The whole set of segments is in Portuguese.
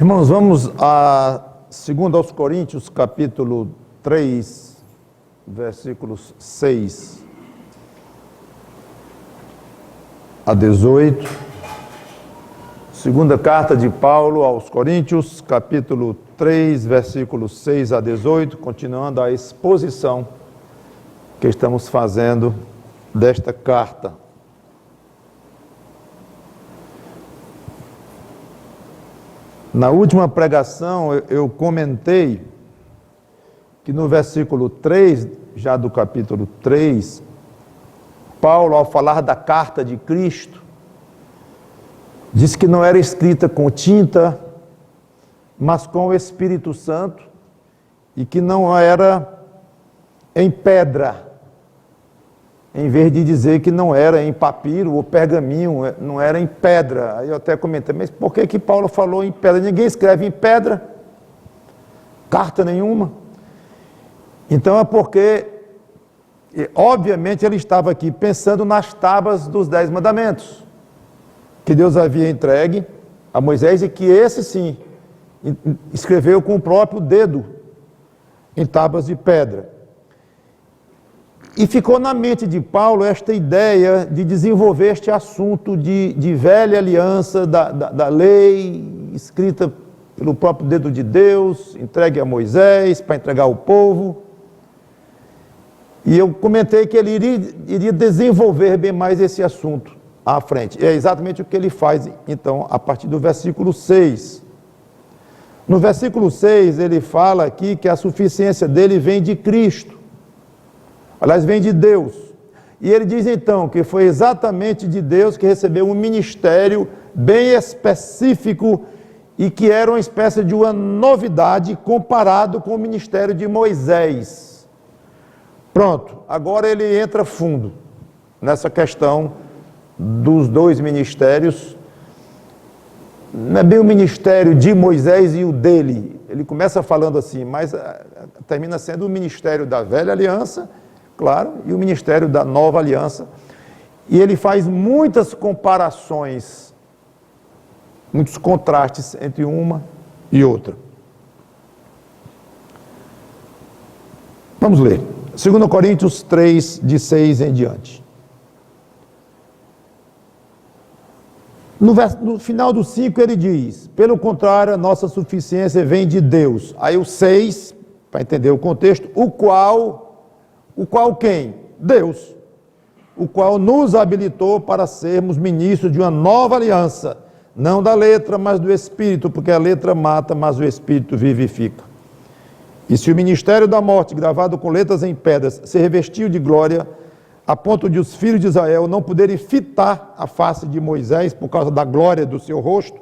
Irmãos, vamos a 2 aos Coríntios, capítulo 3, versículos 6 a 18. Segunda carta de Paulo aos Coríntios, capítulo 3, versículos 6 a 18, continuando a exposição que estamos fazendo desta carta. Na última pregação, eu comentei que no versículo 3, já do capítulo 3, Paulo, ao falar da carta de Cristo, disse que não era escrita com tinta, mas com o Espírito Santo, e que não era em pedra, em vez de dizer que não era em papiro ou pergaminho, não era em pedra. Aí eu até comentei, mas por que Paulo falou em pedra? Ninguém escreve em pedra, carta nenhuma. Então é porque, obviamente, ele estava aqui pensando nas tábuas dos 10 mandamentos, que Deus havia entregue a Moisés e que esse sim, escreveu com o próprio dedo em tábuas de pedra. E ficou na mente de Paulo esta ideia de desenvolver este assunto de velha aliança, da lei, escrita pelo próprio dedo de Deus, entregue a Moisés, para entregar ao povo. E eu comentei que ele iria desenvolver bem mais esse assunto à frente. É exatamente o que ele faz, então, a partir do versículo 6. No versículo 6, ele fala aqui que a suficiência dele vem de Cristo. Aliás, vem de Deus. E ele diz então que foi exatamente de Deus que recebeu um ministério bem específico e que era uma espécie de uma novidade comparado com o ministério de Moisés. Pronto, agora ele entra fundo nessa questão dos dois ministérios. Não é bem o ministério de Moisés e o dele. Ele começa falando assim, mas termina sendo o ministério da velha aliança, claro, e o ministério da nova aliança. E ele faz muitas comparações, muitos contrastes entre uma e outra. Vamos ler. 2 Coríntios 3, de 6 em diante. No final do 5 ele diz, pelo contrário, a nossa suficiência vem de Deus. Aí o 6, para entender o contexto, o qual quem? Deus, o qual nos habilitou para sermos ministros de uma nova aliança, não da letra, mas do Espírito, porque a letra mata, mas o Espírito vivifica. E se o ministério da morte, gravado com letras em pedras, se revestiu de glória, a ponto de os filhos de Israel não poderem fitar a face de Moisés por causa da glória do seu rosto,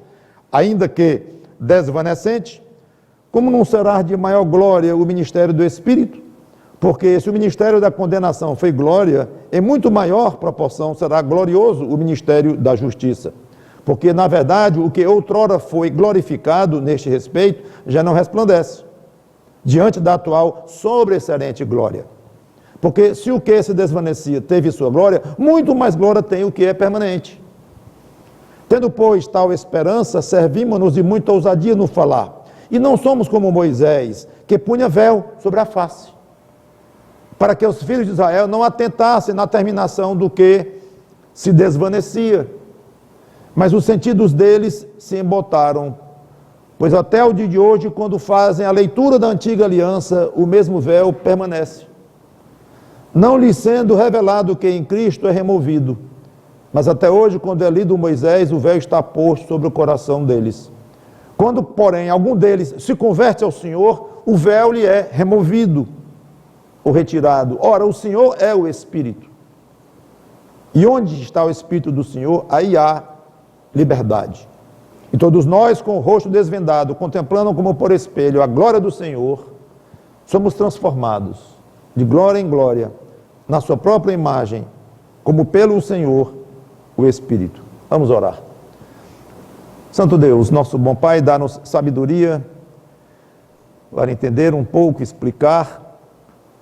ainda que desvanecente, como não será de maior glória o ministério do Espírito? Porque se o ministério da condenação foi glória, em muito maior proporção será glorioso o ministério da justiça. Porque, na verdade, o que outrora foi glorificado neste respeito já não resplandece diante da atual sobreexcelente glória. Porque se o que se desvanecia teve sua glória, muito mais glória tem o que é permanente. Tendo, pois, tal esperança, servimos-nos de muita ousadia no falar. E não somos como Moisés, que punha véu sobre a face, para que os filhos de Israel não atentassem na terminação do que se desvanecia. Mas os sentidos deles se embotaram, pois até o dia de hoje, quando fazem a leitura da antiga aliança, o mesmo véu permanece, não lhes sendo revelado que em Cristo é removido. Mas até hoje, quando é lido Moisés, o véu está posto sobre o coração deles. Quando, porém, algum deles se converte ao Senhor, o véu lhe é removido, ou retirado. Ora, o Senhor é o Espírito. E onde está o Espírito do Senhor, aí há liberdade. E todos nós, com o rosto desvendado, contemplando como por espelho a glória do Senhor, somos transformados de glória em glória, na sua própria imagem, como pelo Senhor, o Espírito. Vamos orar. Santo Deus, nosso bom Pai, dá-nos sabedoria para entender um pouco, explicar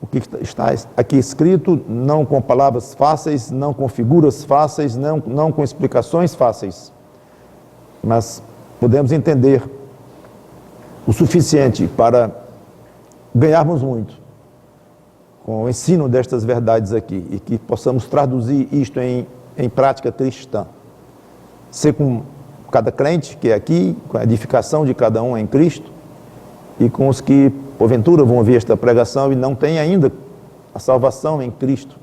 o que está aqui escrito, não com palavras fáceis, não com figuras fáceis, não com explicações fáceis, mas podemos entender o suficiente para ganharmos muito com o ensino destas verdades aqui e que possamos traduzir isto em prática cristã. Ser com cada crente que é aqui, com a edificação de cada um em Cristo e com os que, porventura, vão ouvir esta pregação e não têm ainda a salvação em Cristo,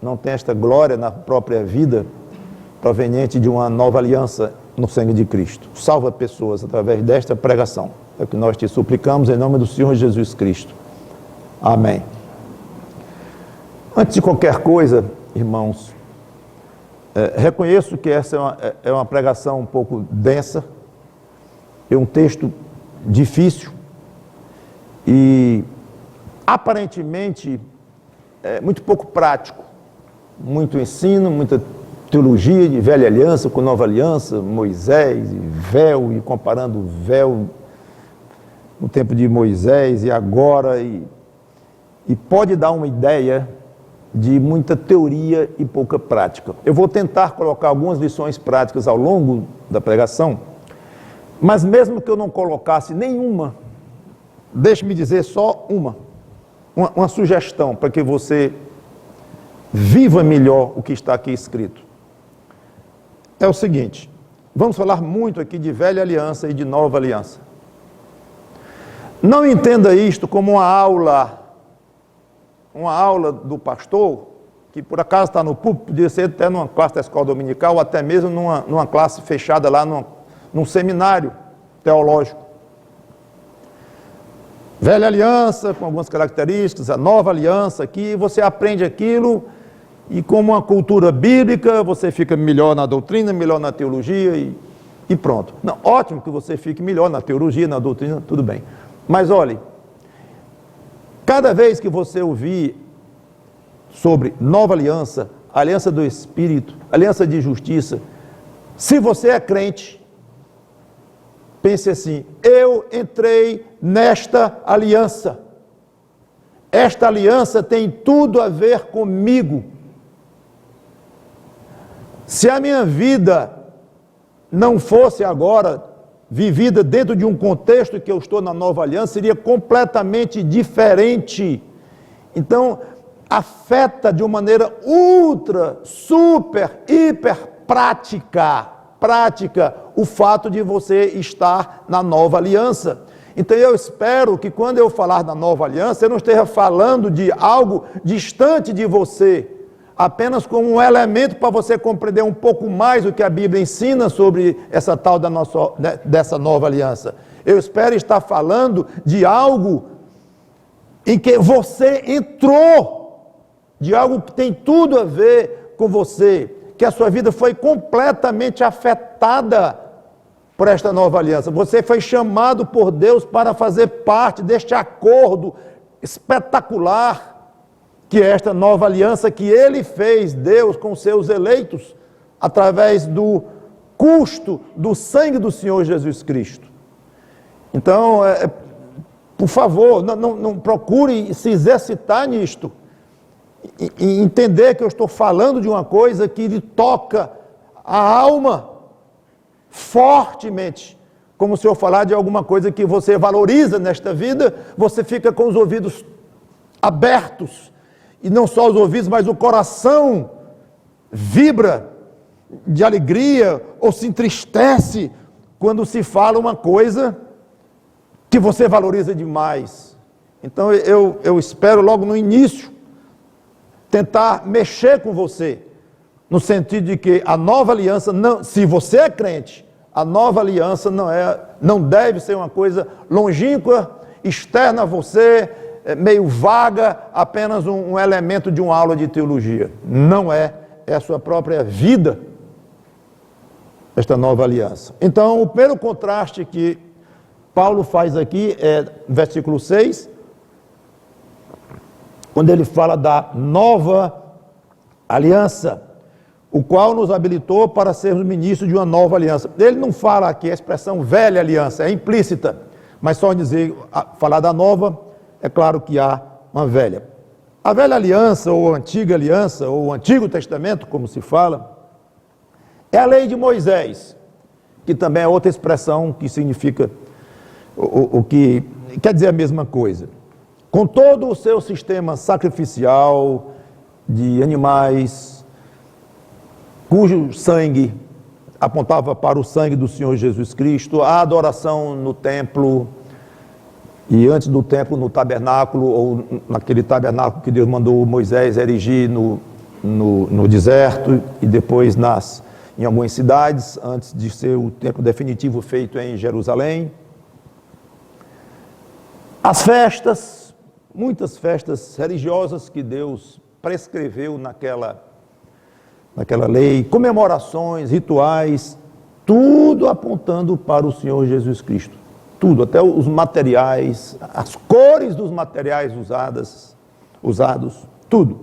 não tem esta glória na própria vida proveniente de uma nova aliança no sangue de Cristo. Salva pessoas através desta pregação. É o que nós te suplicamos em nome do Senhor Jesus Cristo. Amém. Antes de qualquer coisa, irmãos, reconheço que essa é uma pregação um pouco densa, é um texto difícil e aparentemente muito pouco prático, muito ensino, muita teologia de velha aliança com nova aliança, Moisés e véu, e comparando o véu no tempo de Moisés e agora, e pode dar uma ideia de muita teoria e pouca prática. Eu vou tentar colocar algumas lições práticas ao longo da pregação, mas mesmo que eu não colocasse nenhuma, deixe-me dizer só uma sugestão para que você viva melhor o que está aqui escrito. É o seguinte, vamos falar muito aqui de velha aliança e de nova aliança. Não entenda isto como uma aula do pastor, que por acaso está no púlpito, podia ser até numa classe da escola dominical, ou até mesmo numa classe fechada lá, num seminário teológico. Velha aliança, com algumas características, a nova aliança aqui, você aprende aquilo, e como uma cultura bíblica, você fica melhor na doutrina, melhor na teologia, e pronto. Não, ótimo que você fique melhor na teologia, na doutrina, tudo bem. Mas olhe, cada vez que você ouvir sobre nova aliança, aliança do Espírito, aliança de justiça, se você é crente, pense assim, eu entrei nesta aliança. Esta aliança tem tudo a ver comigo. Se a minha vida não fosse agora vivida dentro de um contexto que eu estou na nova aliança, seria completamente diferente. Então, afeta de uma maneira ultra, super, hiper prática o fato de você estar na nova aliança. Então eu espero que quando eu falar da nova aliança, eu não esteja falando de algo distante de você, apenas como um elemento para você compreender um pouco mais o que a Bíblia ensina sobre essa tal dessa nova aliança. Eu espero estar falando de algo em que você entrou, de algo que tem tudo a ver com você, que a sua vida foi completamente afetada por esta nova aliança. Você foi chamado por Deus para fazer parte deste acordo espetacular, que é esta nova aliança que Ele fez, Deus, com seus eleitos, através do custo do sangue do Senhor Jesus Cristo. Então, por favor, não procure se exercitar nisto, e entender que eu estou falando de uma coisa que lhe toca a alma fortemente, como se eu falar de alguma coisa que você valoriza nesta vida, você fica com os ouvidos abertos, e não só os ouvidos, mas o coração vibra de alegria ou se entristece quando se fala uma coisa que você valoriza demais. Então eu espero logo no início tentar mexer com você, no sentido de que a nova aliança, não, se você é crente, a nova aliança não deve ser uma coisa longínqua, externa a você, meio vaga, apenas um elemento de uma aula de teologia. Não é a sua própria vida, esta nova aliança. Então, o primeiro contraste que Paulo faz aqui é versículo 6, quando ele fala da nova aliança, o qual nos habilitou para sermos ministros de uma nova aliança. Ele não fala aqui a expressão velha aliança, é implícita, mas só falar da nova, é claro que há uma velha. A velha aliança, ou a antiga aliança, ou o Antigo Testamento, como se fala, é a lei de Moisés, que também é outra expressão que significa o que quer dizer a mesma coisa. Com todo o seu sistema sacrificial de animais, cujo sangue apontava para o sangue do Senhor Jesus Cristo, a adoração no templo, e antes do templo no tabernáculo, ou naquele tabernáculo que Deus mandou Moisés erigir no deserto, e depois em algumas cidades, antes de ser o templo definitivo feito em Jerusalém. As festas, muitas festas religiosas que Deus prescreveu naquela lei, comemorações, rituais, tudo apontando para o Senhor Jesus Cristo. Tudo, até os materiais, as cores dos materiais usados, tudo.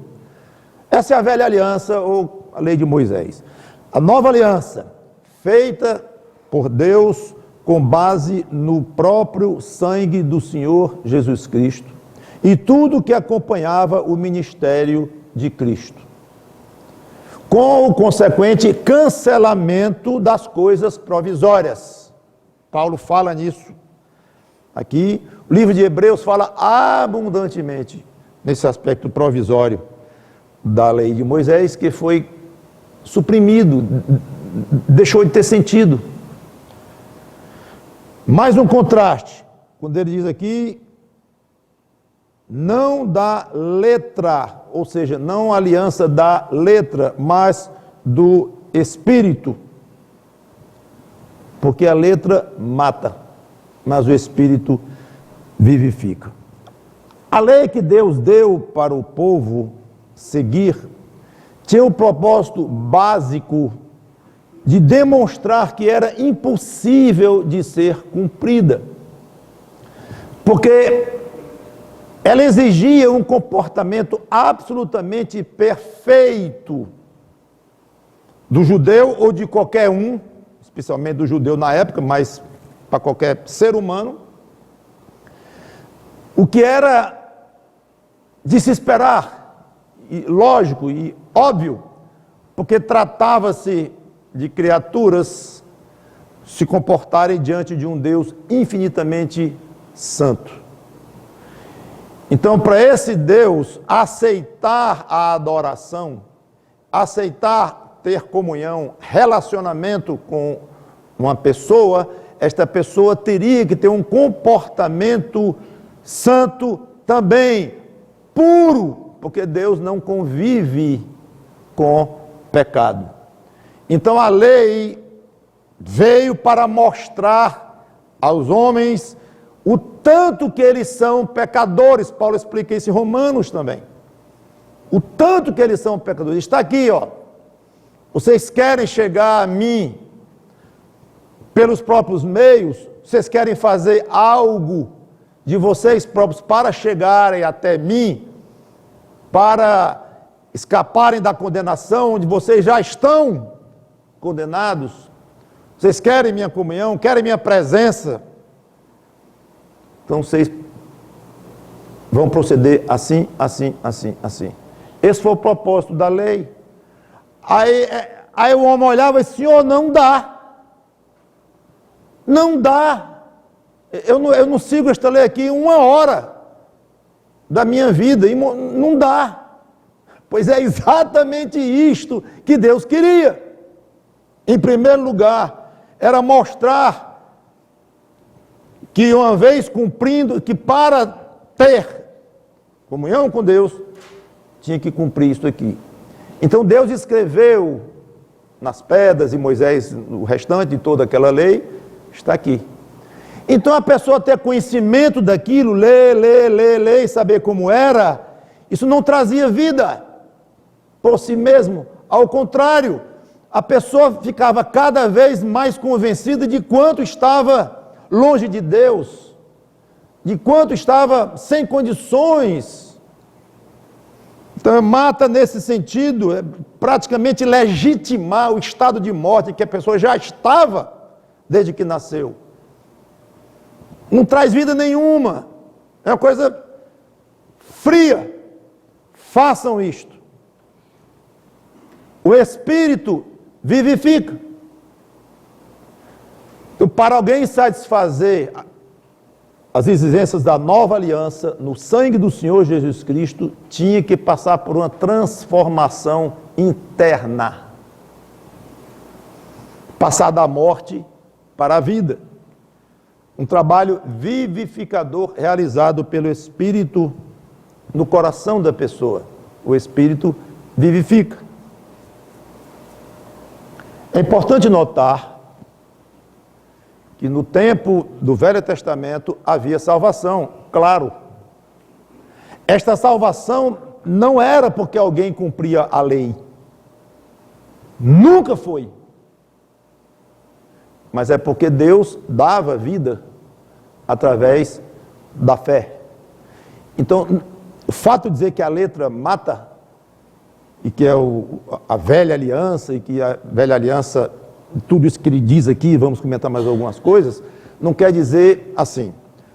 Essa é a velha aliança, ou a lei de Moisés. A nova aliança, feita por Deus com base no próprio sangue do Senhor Jesus Cristo e tudo que acompanhava o ministério de Cristo, com o consequente cancelamento das coisas provisórias. Paulo fala nisso. Aqui, o livro de Hebreus fala abundantemente nesse aspecto provisório da lei de Moisés, que foi suprimido, deixou de ter sentido. Mais um contraste, quando ele diz aqui, não da letra, ou seja, não a aliança da letra, mas do Espírito, porque a letra mata, mas o Espírito vivifica. A lei que Deus deu para o povo seguir tinha o propósito básico de demonstrar que era impossível de ser cumprida, porque ela exigia um comportamento absolutamente perfeito do judeu ou de qualquer um, especialmente do judeu na época, mas para qualquer ser humano, o que era de se esperar, e lógico e óbvio, porque tratava-se de criaturas se comportarem diante de um Deus infinitamente santo. Então, para esse Deus aceitar a adoração, aceitar ter comunhão, relacionamento com uma pessoa, esta pessoa teria que ter um comportamento santo também, puro, porque Deus não convive com pecado. Então a lei veio para mostrar aos homens o tanto que eles são pecadores. Paulo explica isso em Romanos também. O tanto que eles são pecadores. Está aqui, ó. Vocês querem chegar a mim pelos próprios meios? Vocês querem fazer algo de vocês próprios para chegarem até mim, para escaparem da condenação onde vocês já estão condenados? Vocês querem minha comunhão, querem minha presença? Então vocês vão proceder assim, assim, assim, assim. Esse foi o propósito da lei. Aí o homem olhava e disse: Senhor, não dá. Não dá. Eu não sigo esta lei aqui 1 hora da minha vida, e não dá. Pois é exatamente isto que Deus queria. Em primeiro lugar, era mostrar que uma vez cumprindo, que para ter comunhão com Deus, tinha que cumprir isso aqui. Então Deus escreveu nas pedras, e Moisés, o restante de toda aquela lei, está aqui. Então a pessoa ter conhecimento daquilo, ler e saber como era, isso não trazia vida por si mesmo. Ao contrário, a pessoa ficava cada vez mais convencida de quanto estava longe de Deus, de quanto estava sem condições. Então mata nesse sentido, é praticamente legitimar o estado de morte que a pessoa já estava desde que nasceu. Não traz vida nenhuma, é uma coisa fria. Façam isto. O Espírito vivifica. Então, para alguém satisfazer as exigências da nova aliança no sangue do Senhor Jesus Cristo tinha que passar por uma transformação interna. Passar da morte para a vida. Um trabalho vivificador realizado pelo Espírito no coração da pessoa. O Espírito vivifica. É importante notar que no tempo do Velho Testamento havia salvação, claro. Esta salvação não era porque alguém cumpria a lei. Nunca foi. Mas é porque Deus dava vida através da fé. Então, o fato de dizer que a letra mata, e que é a velha aliança, e que a velha aliança, tudo isso que ele diz aqui, vamos comentar mais algumas coisas, não quer dizer assim.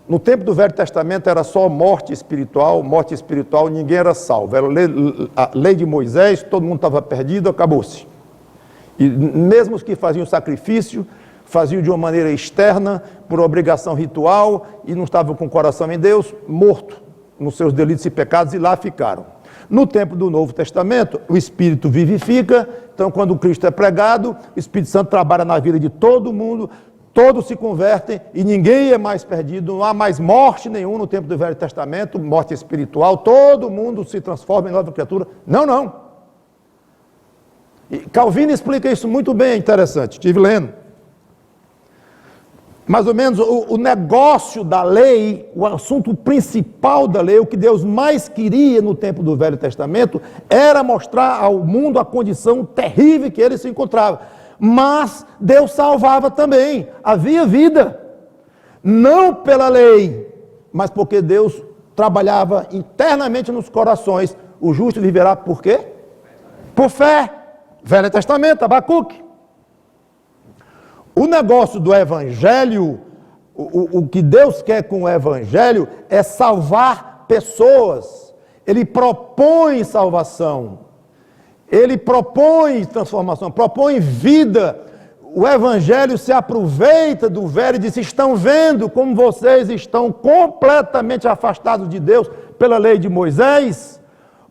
No tempo do Velho Testamento era só morte espiritual, ninguém era salvo. Era a lei de Moisés, todo mundo estava perdido, acabou-se. E mesmo os que faziam sacrifício, faziam de uma maneira externa, por obrigação ritual, e não estavam com o coração em Deus, morto nos seus delitos e pecados, e lá ficaram. No tempo do Novo Testamento, o Espírito vivifica, então quando o Cristo é pregado, o Espírito Santo trabalha na vida de todo mundo, todos se convertem e ninguém é mais perdido, não há mais morte nenhuma no tempo do Velho Testamento, morte espiritual, todo mundo se transforma em nova criatura. Não. E Calvino explica isso muito bem, é interessante, estive lendo. Mais ou menos o negócio da lei, o assunto principal da lei, o que Deus mais queria no tempo do Velho Testamento, era mostrar ao mundo a condição terrível que ele se encontrava. Mas Deus salvava também, havia vida. Não pela lei, mas porque Deus trabalhava internamente nos corações. O justo viverá por quê? Por fé. Velho Testamento, Abacuque. O negócio do Evangelho, o que Deus quer com o Evangelho é salvar pessoas. Ele propõe salvação, ele propõe transformação, propõe vida. O Evangelho se aproveita do velho e diz: estão vendo como vocês estão completamente afastados de Deus pela lei de Moisés?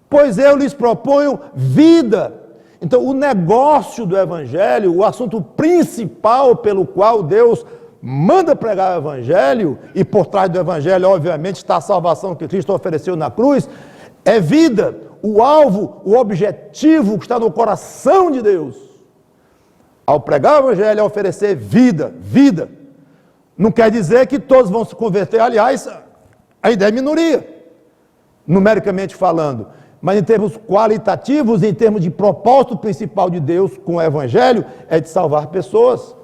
Pois eu lhes proponho vida. Então, o negócio do Evangelho, o assunto principal pelo qual Deus manda pregar o Evangelho, e por trás do Evangelho, obviamente, está a salvação que Cristo ofereceu na cruz, é vida. O alvo, o objetivo que está no coração de Deus, ao pregar o Evangelho, é oferecer vida. Não quer dizer que todos vão se converter, aliás, a ideia é minoria, numericamente falando. Mas em termos qualitativos, em termos de propósito principal de Deus com o Evangelho, é de salvar pessoas.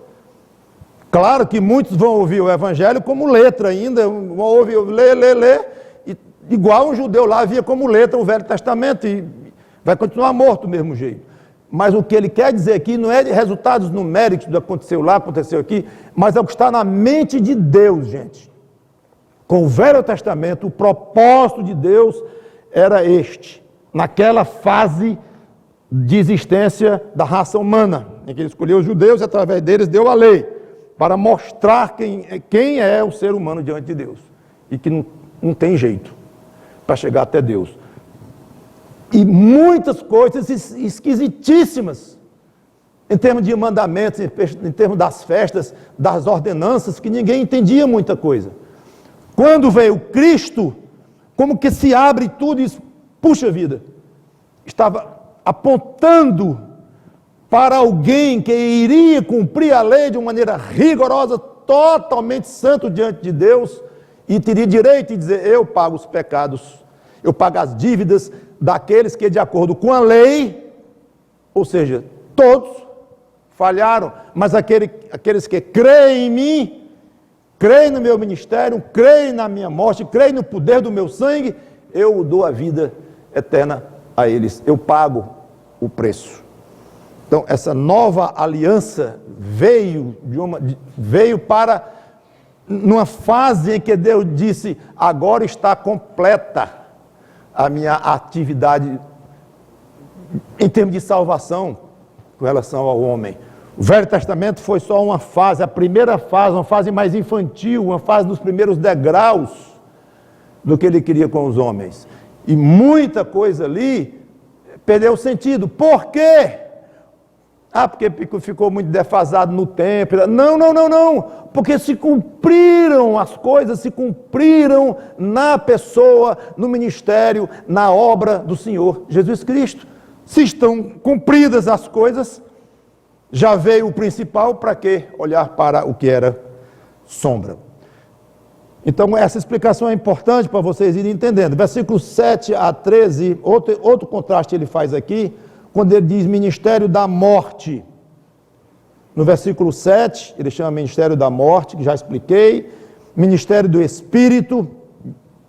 Claro que muitos vão ouvir o Evangelho como letra ainda, vão ouvir, ler, e igual um judeu lá via como letra o Velho Testamento, e vai continuar morto do mesmo jeito. Mas o que ele quer dizer aqui não é de resultados numéricos do que aconteceu lá, aconteceu aqui, mas é o que está na mente de Deus, gente. Com o Velho Testamento, o propósito de Deus era este. Naquela fase de existência da raça humana, em que ele escolheu os judeus e através deles deu a lei, para mostrar quem é o ser humano diante de Deus, e que não tem jeito para chegar até Deus. E muitas coisas esquisitíssimas, em termos de mandamentos, em termos das festas, das ordenanças, que ninguém entendia muita coisa. Quando veio Cristo, como que se abre tudo e puxa vida, estava apontando para alguém que iria cumprir a lei de uma maneira rigorosa, totalmente santo diante de Deus, e teria direito de dizer: eu pago os pecados, eu pago as dívidas daqueles que de acordo com a lei, ou seja, todos falharam, mas aqueles que creem em mim, creem no meu ministério, creem na minha morte, creem no poder do meu sangue, eu dou a vida eterna a eles, eu pago o preço. Então, essa nova aliança veio para, numa fase em que Deus disse: agora está completa a minha atividade em termos de salvação com relação ao homem. O Velho Testamento foi só uma fase, a primeira fase, uma fase mais infantil, uma fase dos primeiros degraus do que ele queria com os homens. E muita coisa ali perdeu o sentido. Por quê? Porque ficou muito defasado no tempo. Não. Porque se cumpriram as coisas, se cumpriram na pessoa, no ministério, na obra do Senhor Jesus Cristo. Se estão cumpridas as coisas, já veio o principal, para quê? Olhar para o que era sombra. Então, essa explicação é importante para vocês irem entendendo. Versículos 7 a 13, outro contraste ele faz aqui, quando ele diz ministério da morte. No versículo 7, ele chama ministério da morte, que já expliquei. Ministério do Espírito,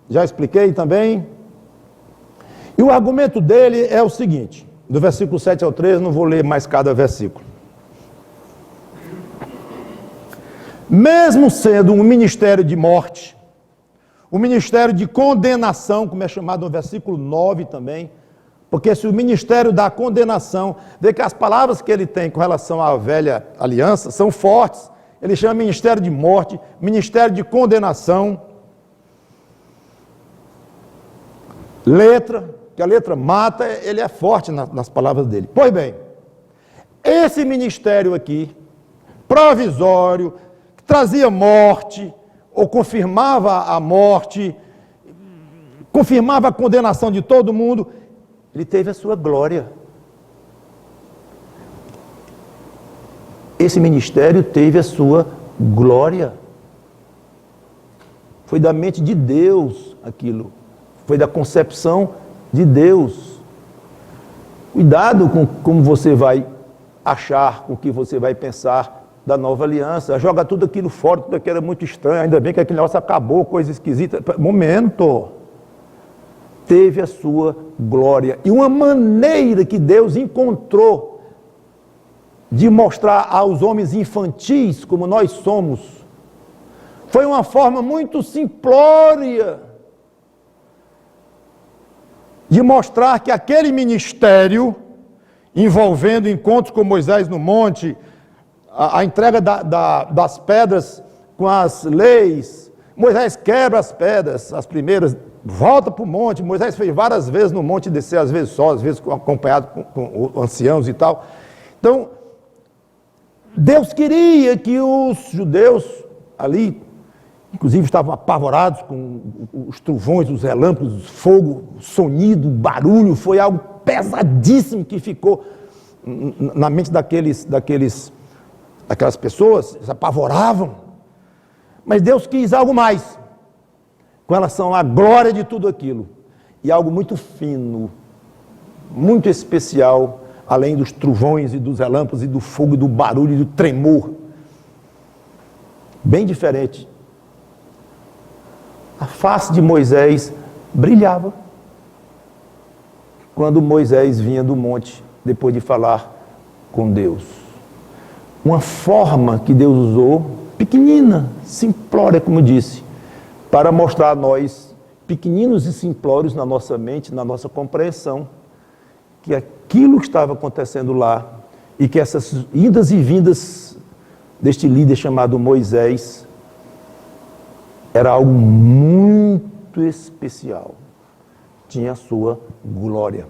já expliquei também. E o argumento dele é o seguinte, do versículo 7 ao 13, não vou ler mais cada versículo. Mesmo sendo um ministério de morte, o ministério de condenação, como é chamado no versículo 9 também, porque se o ministério da condenação, vê que as palavras que ele tem com relação à velha aliança são fortes, ele chama ministério de morte, ministério de condenação, letra, que a letra mata, ele é forte nas palavras dele. Pois bem, esse ministério aqui, provisório, que trazia morte, ou confirmava a morte, confirmava a condenação de todo mundo, ele teve a sua glória. Esse ministério teve a sua glória. Foi da mente de Deus aquilo. Foi da concepção de Deus. Cuidado com como você vai achar, com o que você vai pensar da nova aliança. Joga tudo aquilo fora, tudo aquilo era muito estranho. Ainda bem que aquele negócio acabou, coisa esquisita. Momento. Teve a sua glória. E uma maneira que Deus encontrou de mostrar aos homens infantis, como nós somos, foi uma forma muito simplória de mostrar que aquele ministério, envolvendo encontros com Moisés no monte, a entrega das pedras com as leis, Moisés quebra as pedras, as primeiras, volta para o monte. Moisés fez várias vezes no monte descer, às vezes só, às vezes acompanhado com anciãos e tal. Então, Deus queria que os judeus ali, inclusive estavam apavorados com os trovões, os relâmpagos, o fogo, o sonido, o barulho, foi algo pesadíssimo que ficou na mente daquelas pessoas, se apavoravam. Mas Deus quis algo mais, com relação à glória de tudo aquilo, e algo muito fino, muito especial, além dos trovões e dos relâmpagos e do fogo e do barulho e do tremor, bem diferente. A face de Moisés brilhava quando Moisés vinha do monte, depois de falar com Deus. Uma forma que Deus usou, pequenina, simplória, como disse, para mostrar a nós, pequeninos e simplórios na nossa mente, na nossa compreensão, que aquilo que estava acontecendo lá, e que essas idas e vindas deste líder chamado Moisés, era algo muito especial, tinha a sua glória.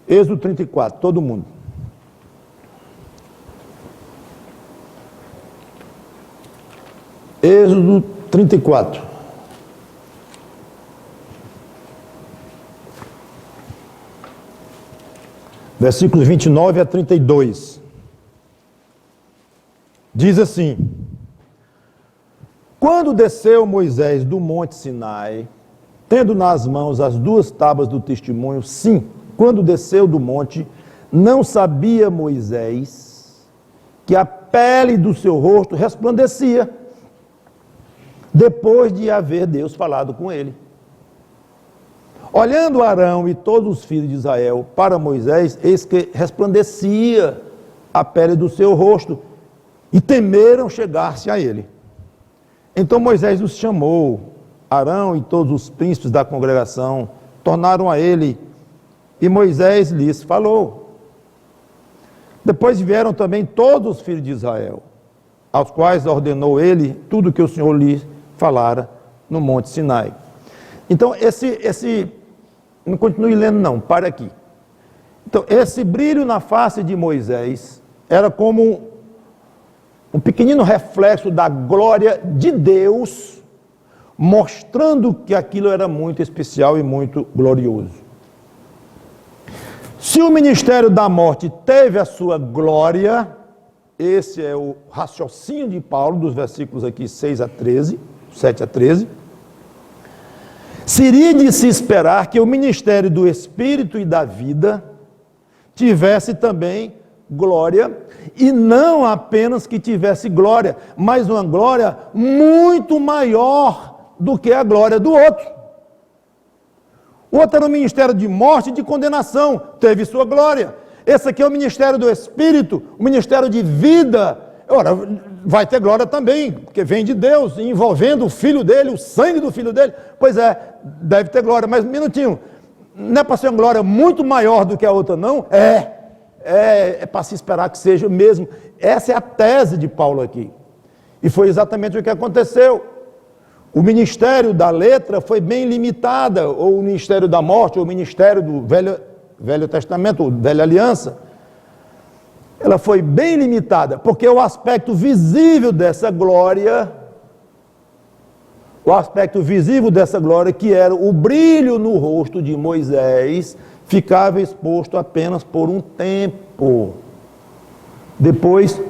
Êxodo 34, todo mundo. Êxodo 34. Versículos 29 a 32. Diz assim: Quando desceu Moisés do monte Sinai, tendo nas mãos as 2 tábuas do testemunho, sim, quando desceu do monte, não sabia Moisés que a pele do seu rosto resplandecia, depois de haver Deus falado com ele. Olhando Arão e todos os filhos de Israel para Moisés, eis que resplandecia a pele do seu rosto, e temeram chegar-se a ele. Então Moisés os chamou, Arão e todos os príncipes da congregação, tornaram a ele, e Moisés lhes falou. Depois vieram também todos os filhos de Israel, aos quais ordenou ele tudo o que o Senhor lhe falara no Monte Sinai. Então, não continue lendo não, pare aqui. Então, esse brilho na face de Moisés era como um pequenino reflexo da glória de Deus, mostrando que aquilo era muito especial e muito glorioso. Se o ministério da morte teve a sua glória, esse é o raciocínio de Paulo, dos versículos aqui 6 a 13, 7 a 13, seria de se esperar que o ministério do Espírito e da vida tivesse também glória, e não apenas que tivesse glória, mas uma glória muito maior do que a glória do outro. O outro era o ministério de morte e de condenação, teve sua glória. Esse aqui é o ministério do Espírito, o ministério de vida. Ora, vai ter glória também, porque vem de Deus, envolvendo o Filho dele, o sangue do Filho dele. Pois é, deve ter glória, mas um minutinho, não é para ser uma glória muito maior do que a outra, não? É para se esperar que seja mesmo. Essa é a tese de Paulo aqui. E foi exatamente o que aconteceu. O ministério da letra foi bem limitada, ou o ministério da morte, ou o ministério do Velho Testamento, ou Velha Aliança. Ela foi bem limitada, porque o aspecto visível dessa glória, que era o brilho no rosto de Moisés, ficava exposto apenas por um tempo. Depois,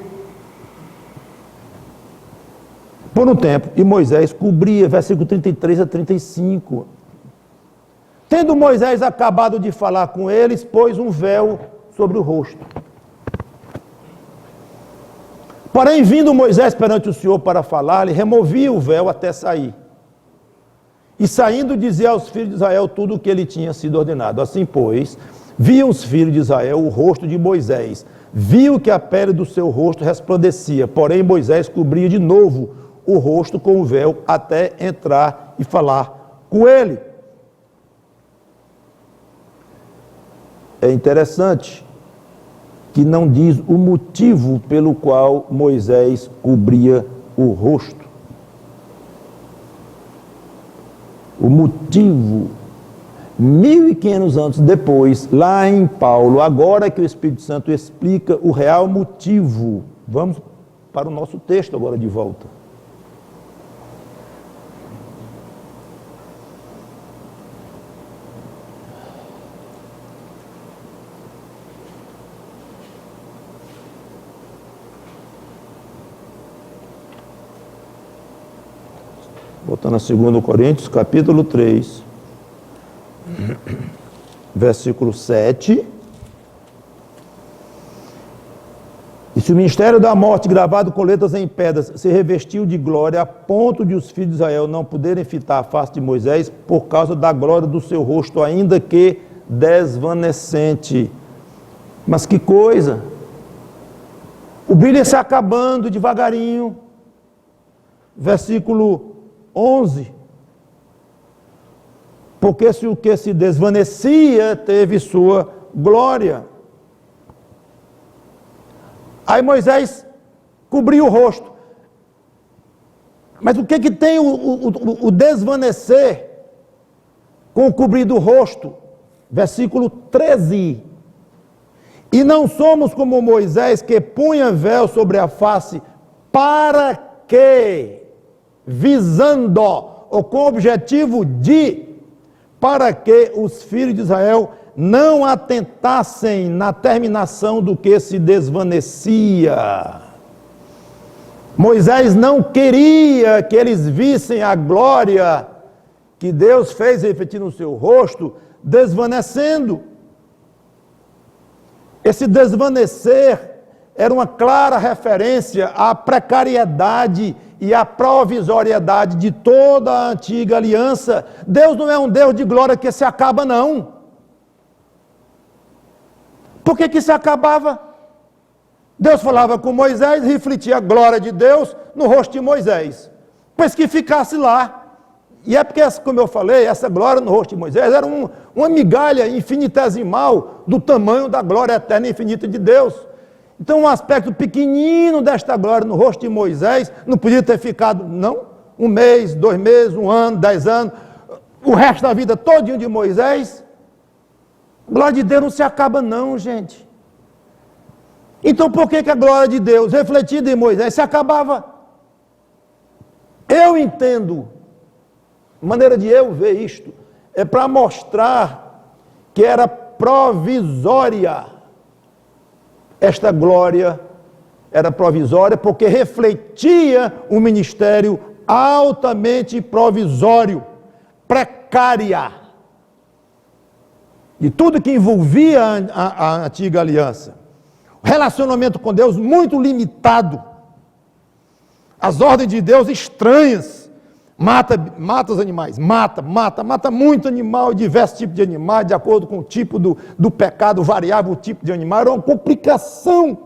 por um tempo, e Moisés cobria, versículo 33 a 35. Tendo Moisés acabado de falar com eles, pôs um véu sobre o rosto. Porém, vindo Moisés perante o Senhor para falar, ele removia o véu até sair. E saindo, dizia aos filhos de Israel tudo o que ele tinha sido ordenado. Assim, pois, viam os filhos de Israel o rosto de Moisés. Viu que a pele do seu rosto resplandecia. Porém, Moisés cobria de novo o rosto com o véu até entrar e falar com ele. É interessante que não diz o motivo pelo qual Moisés cobria o rosto. O motivo, 1500 anos depois, lá em Paulo, agora que o Espírito Santo explica o real motivo. Vamos para o nosso texto agora de volta. Voltando a 2 Coríntios, capítulo 3, versículo 7. E se o ministério da morte, gravado com letras em pedras, se revestiu de glória, a ponto de os filhos de Israel não poderem fitar a face de Moisés, por causa da glória do seu rosto, ainda que desvanecente. Mas que coisa! O brilho ia se acabando devagarinho. Versículo 11, porque se o que se desvanecia teve sua glória. Aí Moisés cobriu o rosto. Mas o que tem o desvanecer com o cobrir do rosto? Versículo 13. E não somos como Moisés, que punha véu sobre a face, para que, visando, ou com o objetivo de, para que os filhos de Israel não atentassem na terminação do que se desvanecia. Moisés não queria que eles vissem a glória que Deus fez refletir no seu rosto, desvanecendo. Esse desvanecer era uma clara referência à precariedade e à provisoriedade de toda a antiga aliança. Deus não é um Deus de glória que se acaba, não. Por que se acabava? Deus falava com Moisés, refletia a glória de Deus no rosto de Moisés, pois que ficasse lá. E é porque, como eu falei, essa glória no rosto de Moisés era uma migalha infinitesimal do tamanho da glória eterna e infinita de Deus. Então, um aspecto pequenino desta glória no rosto de Moisés não podia ter ficado, não, 1 mês, 2 meses, 1 ano, 10 anos, o resto da vida todinho de Moisés. A glória de Deus não se acaba não, gente. Então, por que a glória de Deus, refletida em Moisés, se acabava? Eu entendo, maneira de eu ver isto, é para mostrar que era provisória. Esta glória era provisória porque refletia um ministério altamente provisório, precária. E tudo que envolvia a antiga aliança. O relacionamento com Deus muito limitado. As ordens de Deus estranhas. Mata os animais, mata muito animal, diversos tipos de animais, de acordo com o tipo do pecado, variável o tipo de animal, era uma complicação,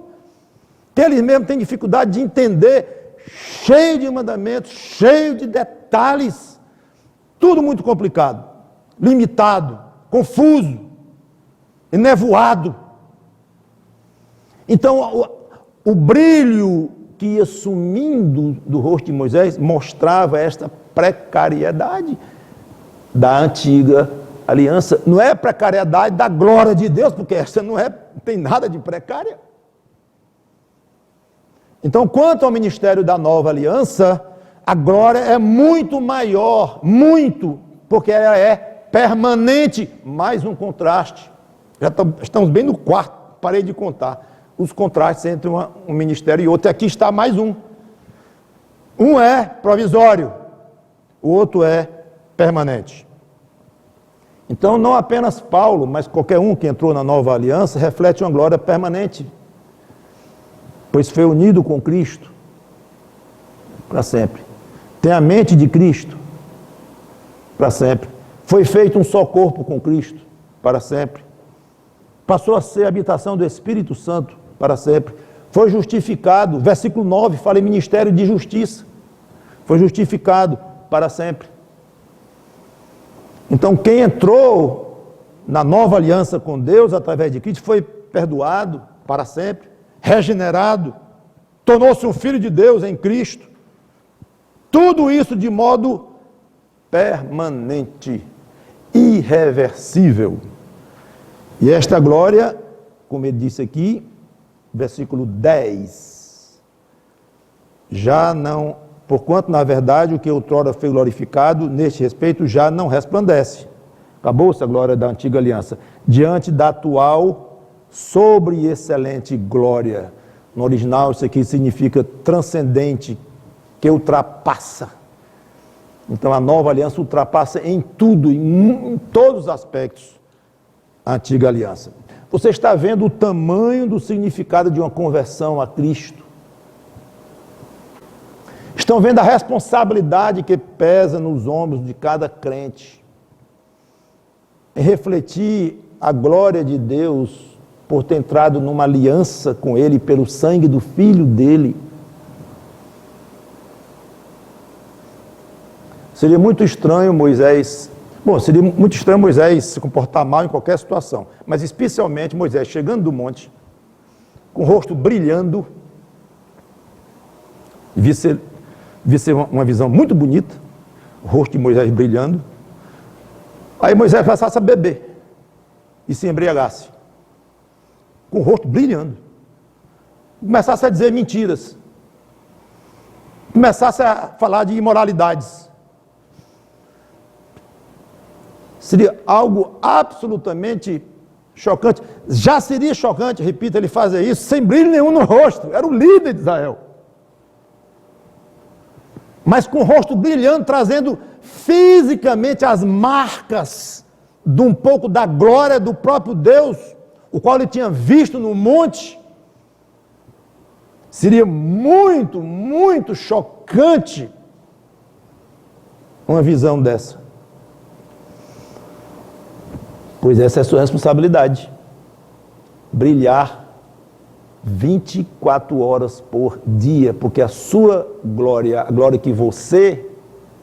que eles mesmos têm dificuldade de entender, cheio de mandamentos, cheio de detalhes, tudo muito complicado, limitado, confuso, enevoado. Então, o brilho que ia sumindo do rosto de Moisés mostrava esta precariedade da antiga aliança. Não é precariedade da glória de Deus, porque essa não tem nada de precária. Então, quanto ao ministério da nova aliança, a glória é muito maior, muito, porque ela é permanente. Mais um contraste. Já estamos bem no quarto, parei de contar os contrastes entre um ministério e outro. E aqui está mais um. Um é provisório, o outro é permanente. Então, não apenas Paulo, mas qualquer um que entrou na nova aliança, reflete uma glória permanente, pois foi unido com Cristo para sempre. Tem a mente de Cristo para sempre. Foi feito um só corpo com Cristo para sempre. Passou a ser a habitação do Espírito Santo para sempre. Foi justificado, versículo 9, fala em ministério de justiça. Foi justificado para sempre. Então, quem entrou na nova aliança com Deus, através de Cristo, foi perdoado para sempre, regenerado, tornou-se um filho de Deus em Cristo. Tudo isso de modo permanente, irreversível. E esta glória, como ele disse aqui, versículo 10, já não, porquanto na verdade o que outrora foi glorificado, neste respeito já não resplandece. Acabou-se a glória da antiga aliança, diante da atual sobre excelente glória. No original isso aqui significa transcendente, que ultrapassa. Então a nova aliança ultrapassa em tudo, em todos os aspectos, a antiga aliança. Você está vendo o tamanho do significado de uma conversão a Cristo? Estão vendo a responsabilidade que pesa nos ombros de cada crente em refletir a glória de Deus por ter entrado numa aliança com Ele pelo sangue do Filho dele? Seria muito estranho Moisés se comportar mal em qualquer situação, mas especialmente Moisés chegando do monte, com o rosto brilhando, devia ser uma visão muito bonita, o rosto de Moisés brilhando. Aí Moisés passasse a beber e se embriagasse, com o rosto brilhando, começasse a dizer mentiras, começasse a falar de imoralidades. Seria algo absolutamente chocante. Já seria chocante, repito, ele fazer isso sem brilho nenhum no rosto. Era o líder de Israel. Mas com o rosto brilhando, trazendo fisicamente as marcas de um pouco da glória do próprio Deus, o qual ele tinha visto no monte. Seria muito, muito chocante uma visão dessa. Pois essa é a sua responsabilidade. Brilhar 24 horas por dia, porque a sua glória, a glória que você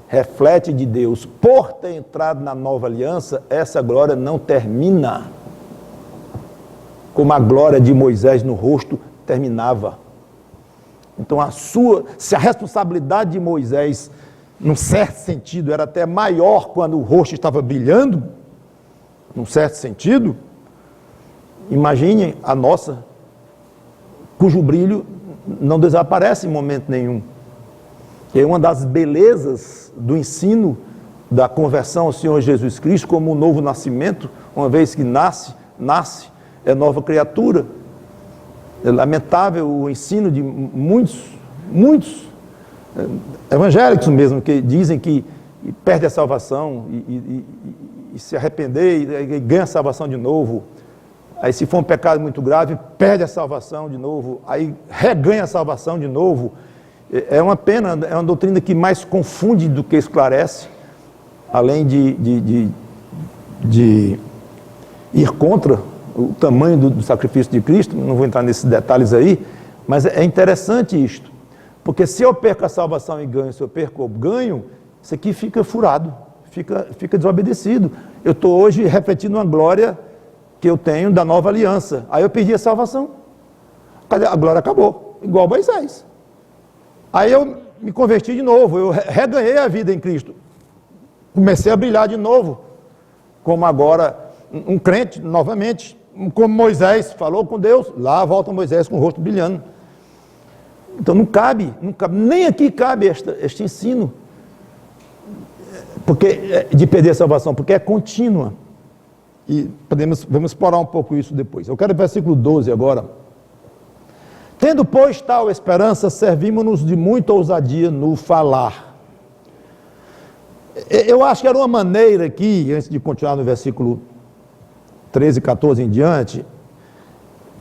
reflete de Deus, por ter entrado na nova aliança, essa glória não termina como a glória de Moisés no rosto terminava. Então se a responsabilidade de Moisés, num certo sentido, era até maior quando o rosto estava brilhando, num certo sentido, imagine a nossa, cujo brilho não desaparece em momento nenhum. E é uma das belezas do ensino da conversão ao Senhor Jesus Cristo, como um novo nascimento, uma vez que nasce, é nova criatura. É lamentável o ensino de muitos evangélicos mesmo, que dizem que perde a salvação e se arrepender e ganha a salvação de novo. Aí, se for um pecado muito grave, perde a salvação de novo, aí reganha a salvação de novo. É uma pena, é uma doutrina que mais confunde do que esclarece, além de ir contra o tamanho do sacrifício de Cristo. Não vou entrar nesses detalhes aí, mas é interessante isto, porque se eu perco a salvação e ganho, se eu perco o ganho, isso aqui fica furado, fica desobedecido. Eu estou hoje refletindo uma glória que eu tenho da nova aliança, aí eu perdi a salvação, a glória acabou, igual Moisés. Aí eu me converti de novo, eu reganhei a vida em Cristo, comecei a brilhar de novo, como agora um crente, novamente, como Moisés falou com Deus, lá volta Moisés com o rosto brilhando. Então não cabe, nem aqui cabe este ensino de perder a salvação, porque é contínua. E vamos explorar um pouco isso depois. Eu quero o versículo 12 agora. Tendo, pois, tal esperança, servimos-nos de muita ousadia no falar. Eu acho que era uma maneira aqui, antes de continuar no versículo 13, 14 em diante,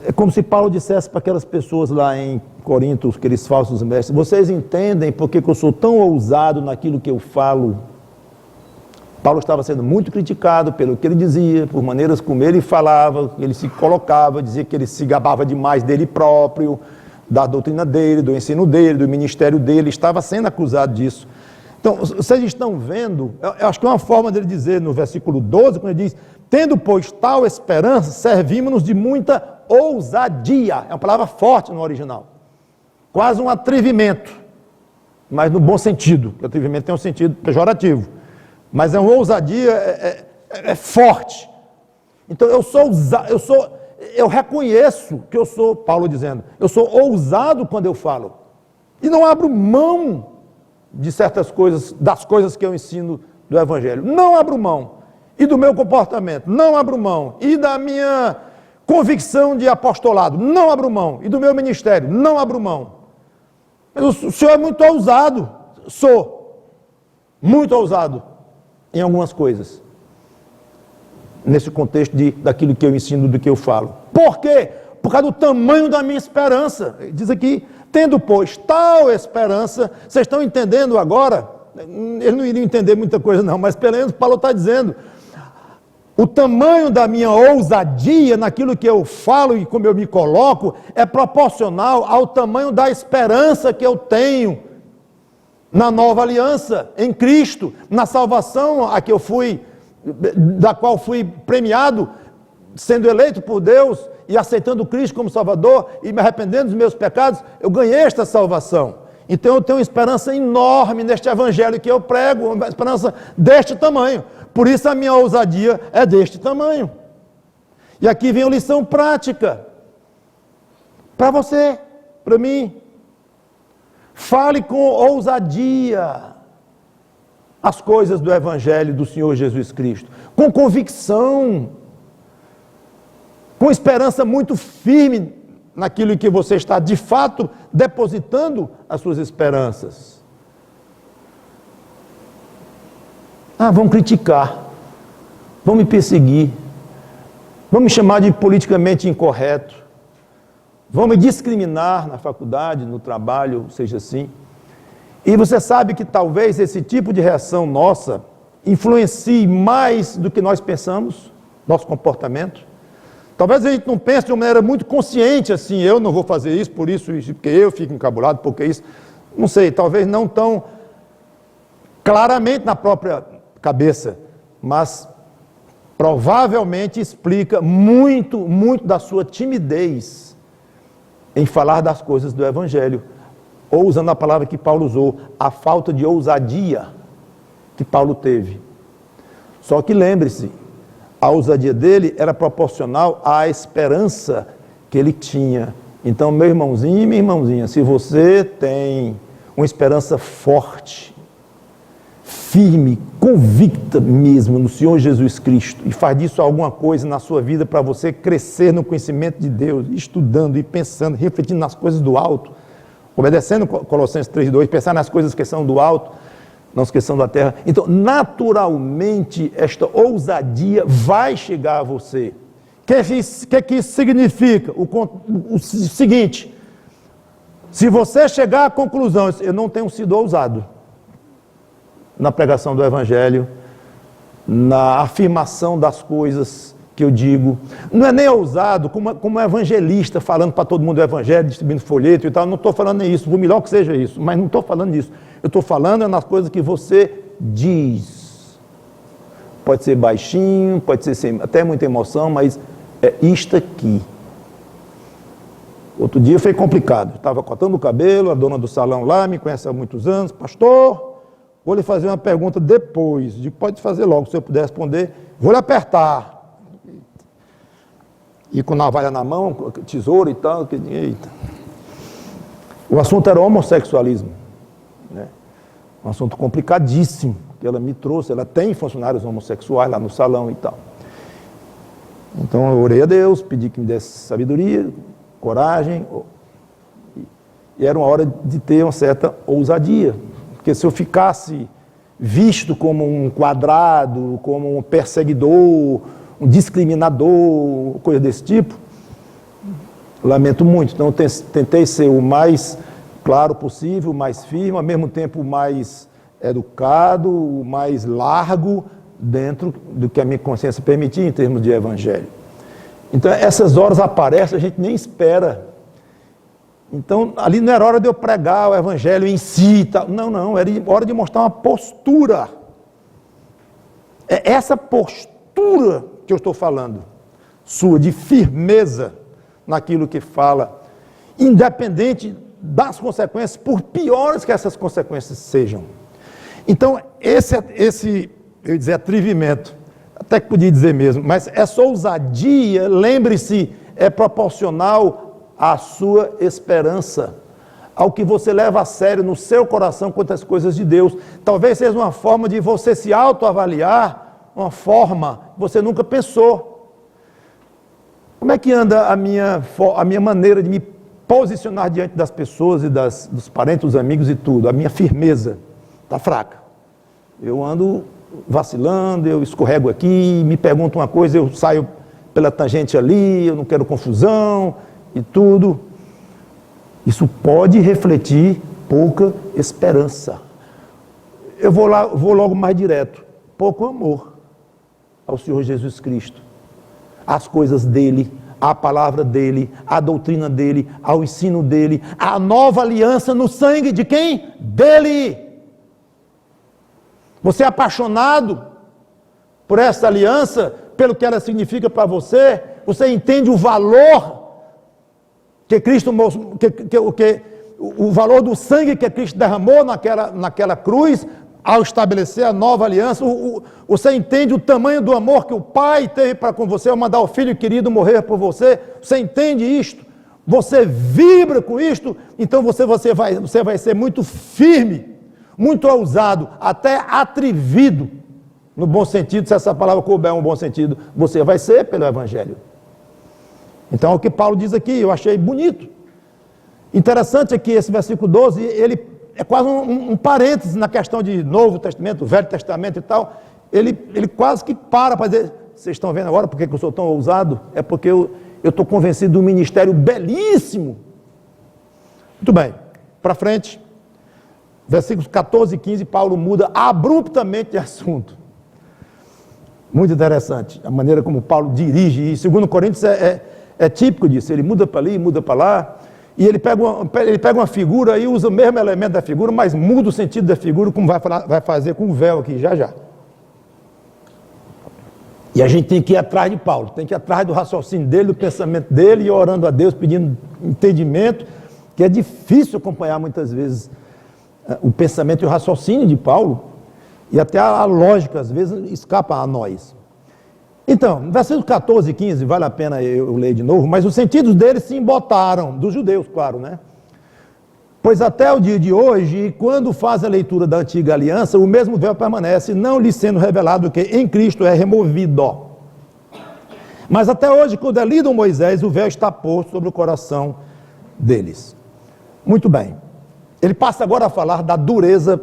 é como se Paulo dissesse para aquelas pessoas lá em Corinto, aqueles falsos mestres: vocês entendem por que eu sou tão ousado naquilo que eu falo? Paulo estava sendo muito criticado pelo que ele dizia, por maneiras como ele falava, ele se colocava, dizia que ele se gabava demais dele próprio, da doutrina dele, do ensino dele, do ministério dele, estava sendo acusado disso. Então, vocês estão vendo, eu acho que é uma forma dele dizer no versículo 12, quando ele diz: tendo, pois, tal esperança, servimos-nos de muita ousadia. É uma palavra forte no original, quase um atrevimento, mas no bom sentido. O atrevimento tem um sentido pejorativo, mas é uma ousadia, é forte. Então eu reconheço que eu sou, Paulo dizendo, eu sou ousado quando eu falo, e não abro mão de certas coisas, das coisas que eu ensino do Evangelho, não abro mão, e do meu comportamento, não abro mão, e da minha convicção de apostolado, não abro mão, e do meu ministério, não abro mão. Mas o senhor é muito ousado, sou muito ousado em algumas coisas, nesse contexto daquilo que eu ensino, do que eu falo. Por quê? Por causa do tamanho da minha esperança. Diz aqui: tendo, pois, tal esperança. Vocês estão entendendo agora? Eles não iriam entender muita coisa não, mas pelo menos Paulo está dizendo: o tamanho da minha ousadia naquilo que eu falo e como eu me coloco é proporcional ao tamanho da esperança que eu tenho na nova aliança, em Cristo, na salvação da qual fui premiado, sendo eleito por Deus e aceitando Cristo como Salvador e me arrependendo dos meus pecados. Eu ganhei esta salvação. Então eu tenho uma esperança enorme neste Evangelho que eu prego, uma esperança deste tamanho. Por isso a minha ousadia é deste tamanho. E aqui vem a lição prática para você, para mim. Fale com ousadia as coisas do Evangelho do Senhor Jesus Cristo, com convicção, com esperança muito firme naquilo que você está de fato depositando as suas esperanças. Vão criticar, vão me perseguir, vão me chamar de politicamente incorreto, vão me discriminar na faculdade, no trabalho, seja assim. E você sabe que talvez esse tipo de reação nossa influencie mais do que nós pensamos, nosso comportamento. Talvez a gente não pense de uma maneira muito consciente, assim: eu não vou fazer isso, por isso, porque eu fico encabulado, porque isso. Não sei, talvez não tão claramente na própria cabeça, mas provavelmente explica muito da sua timidez em falar das coisas do Evangelho, ou usando a palavra que Paulo usou, a falta de ousadia que Paulo teve. Só que lembre-se, a ousadia dele era proporcional à esperança que ele tinha. Então, meu irmãozinho e minha irmãzinha, se você tem uma esperança forte, firme, convicta mesmo no Senhor Jesus Cristo, e faz disso alguma coisa na sua vida para você crescer no conhecimento de Deus, estudando e pensando, refletindo nas coisas do alto, obedecendo Colossenses 3:2, pensar nas coisas que são do alto, não esqueçam da terra. Então, naturalmente, esta ousadia vai chegar a você. O que isso significa? O seguinte: se você chegar à conclusão, eu não tenho sido ousado na pregação do Evangelho, na afirmação das coisas que eu digo, não é nem ousado como evangelista, falando para todo mundo do Evangelho, distribuindo folheto e tal, não estou falando isso, por melhor que seja isso, mas não estou falando disso. Eu estou falando nas coisas que você diz. Pode ser baixinho, pode ser sem até muita emoção, mas é isto aqui. Outro dia foi complicado. Estava cortando o cabelo, a dona do salão lá, me conhece há muitos anos. Pastor, vou lhe fazer uma pergunta depois. Pode fazer logo, se eu puder responder. Vou lhe apertar. E com navalha na mão, tesoura e tal. Eita. O assunto era homossexualismo. Né? Um assunto complicadíssimo que ela me trouxe. Ela tem funcionários homossexuais lá no salão e tal. Então eu orei a Deus, pedi que me desse sabedoria, coragem, e era uma hora de ter uma certa ousadia, porque se eu ficasse visto como um quadrado, como um perseguidor, um discriminador, coisa desse tipo, lamento muito. Então eu tentei ser o mais claro possível, o mais firme, ao mesmo tempo o mais educado, o mais largo, dentro do que a minha consciência permitia em termos de evangelho. Então essas horas aparecem, a gente nem espera. Então ali não era hora de eu pregar o evangelho em si, não, era hora de mostrar uma postura. É essa postura que eu estou falando, sua, de firmeza naquilo que fala, independente das consequências, por piores que essas consequências sejam. Então esse eu ia dizer atrevimento, até que podia dizer mesmo, mas essa ousadia, lembre-se, é proporcional à sua esperança, ao que você leva a sério no seu coração quanto às coisas de Deus. Talvez seja uma forma de você se autoavaliar, uma forma que você nunca pensou. Como é que anda a minha maneira de me posicionar diante das pessoas e dos parentes, dos amigos e tudo? A minha firmeza está fraca. Eu ando vacilando, eu escorrego aqui, me pergunto uma coisa, eu saio pela tangente ali, eu não quero confusão e tudo. Isso pode refletir pouca esperança. Eu vou logo mais direto. Pouco amor ao Senhor Jesus Cristo, às coisas dele, à palavra dele, à doutrina dele, ao ensino dele, à nova aliança no sangue de quem? Dele. Você é apaixonado por essa aliança, pelo que ela significa para você? Você entende o valor que Cristo, o valor do sangue que Cristo derramou naquela cruz, ao estabelecer a nova aliança? Você entende o tamanho do amor que o Pai teve para com você, ao mandar o Filho querido morrer por você? Você entende isto? Você vibra com isto? Então você vai ser muito firme, muito ousado, até atrevido, no bom sentido, se essa palavra couber um bom sentido, você vai ser pelo Evangelho. Então é o que Paulo diz aqui, eu achei bonito. Interessante é que esse versículo 12, ele é quase um parêntese na questão de Novo Testamento, Velho Testamento e tal. Ele quase que para dizer, vocês estão vendo agora porque eu sou tão ousado? É porque eu estou convencido de um ministério belíssimo. Muito bem, para frente. Versículos 14 e 15, Paulo muda abruptamente de assunto. Muito interessante a maneira como Paulo dirige, e 2 Coríntios é típico disso. Ele muda para ali, muda para lá, e ele pega uma figura e usa o mesmo elemento da figura, mas muda o sentido da figura, como vai fazer com o véu aqui, já. E a gente tem que ir atrás de Paulo, tem que ir atrás do raciocínio dele, do pensamento dele, e orando a Deus, pedindo entendimento, que é difícil acompanhar muitas vezes o pensamento e o raciocínio de Paulo, e até a lógica, às vezes, escapa a nós. Então, no versículo 14 e 15, vale a pena eu ler de novo, mas os sentidos deles se embotaram, dos judeus, claro, né? Pois até o dia de hoje, quando faz a leitura da antiga aliança, o mesmo véu permanece, não lhe sendo revelado que em Cristo é removido. Mas até hoje, quando é lido Moisés, o véu está posto sobre o coração deles. Muito bem. Ele passa agora a falar da dureza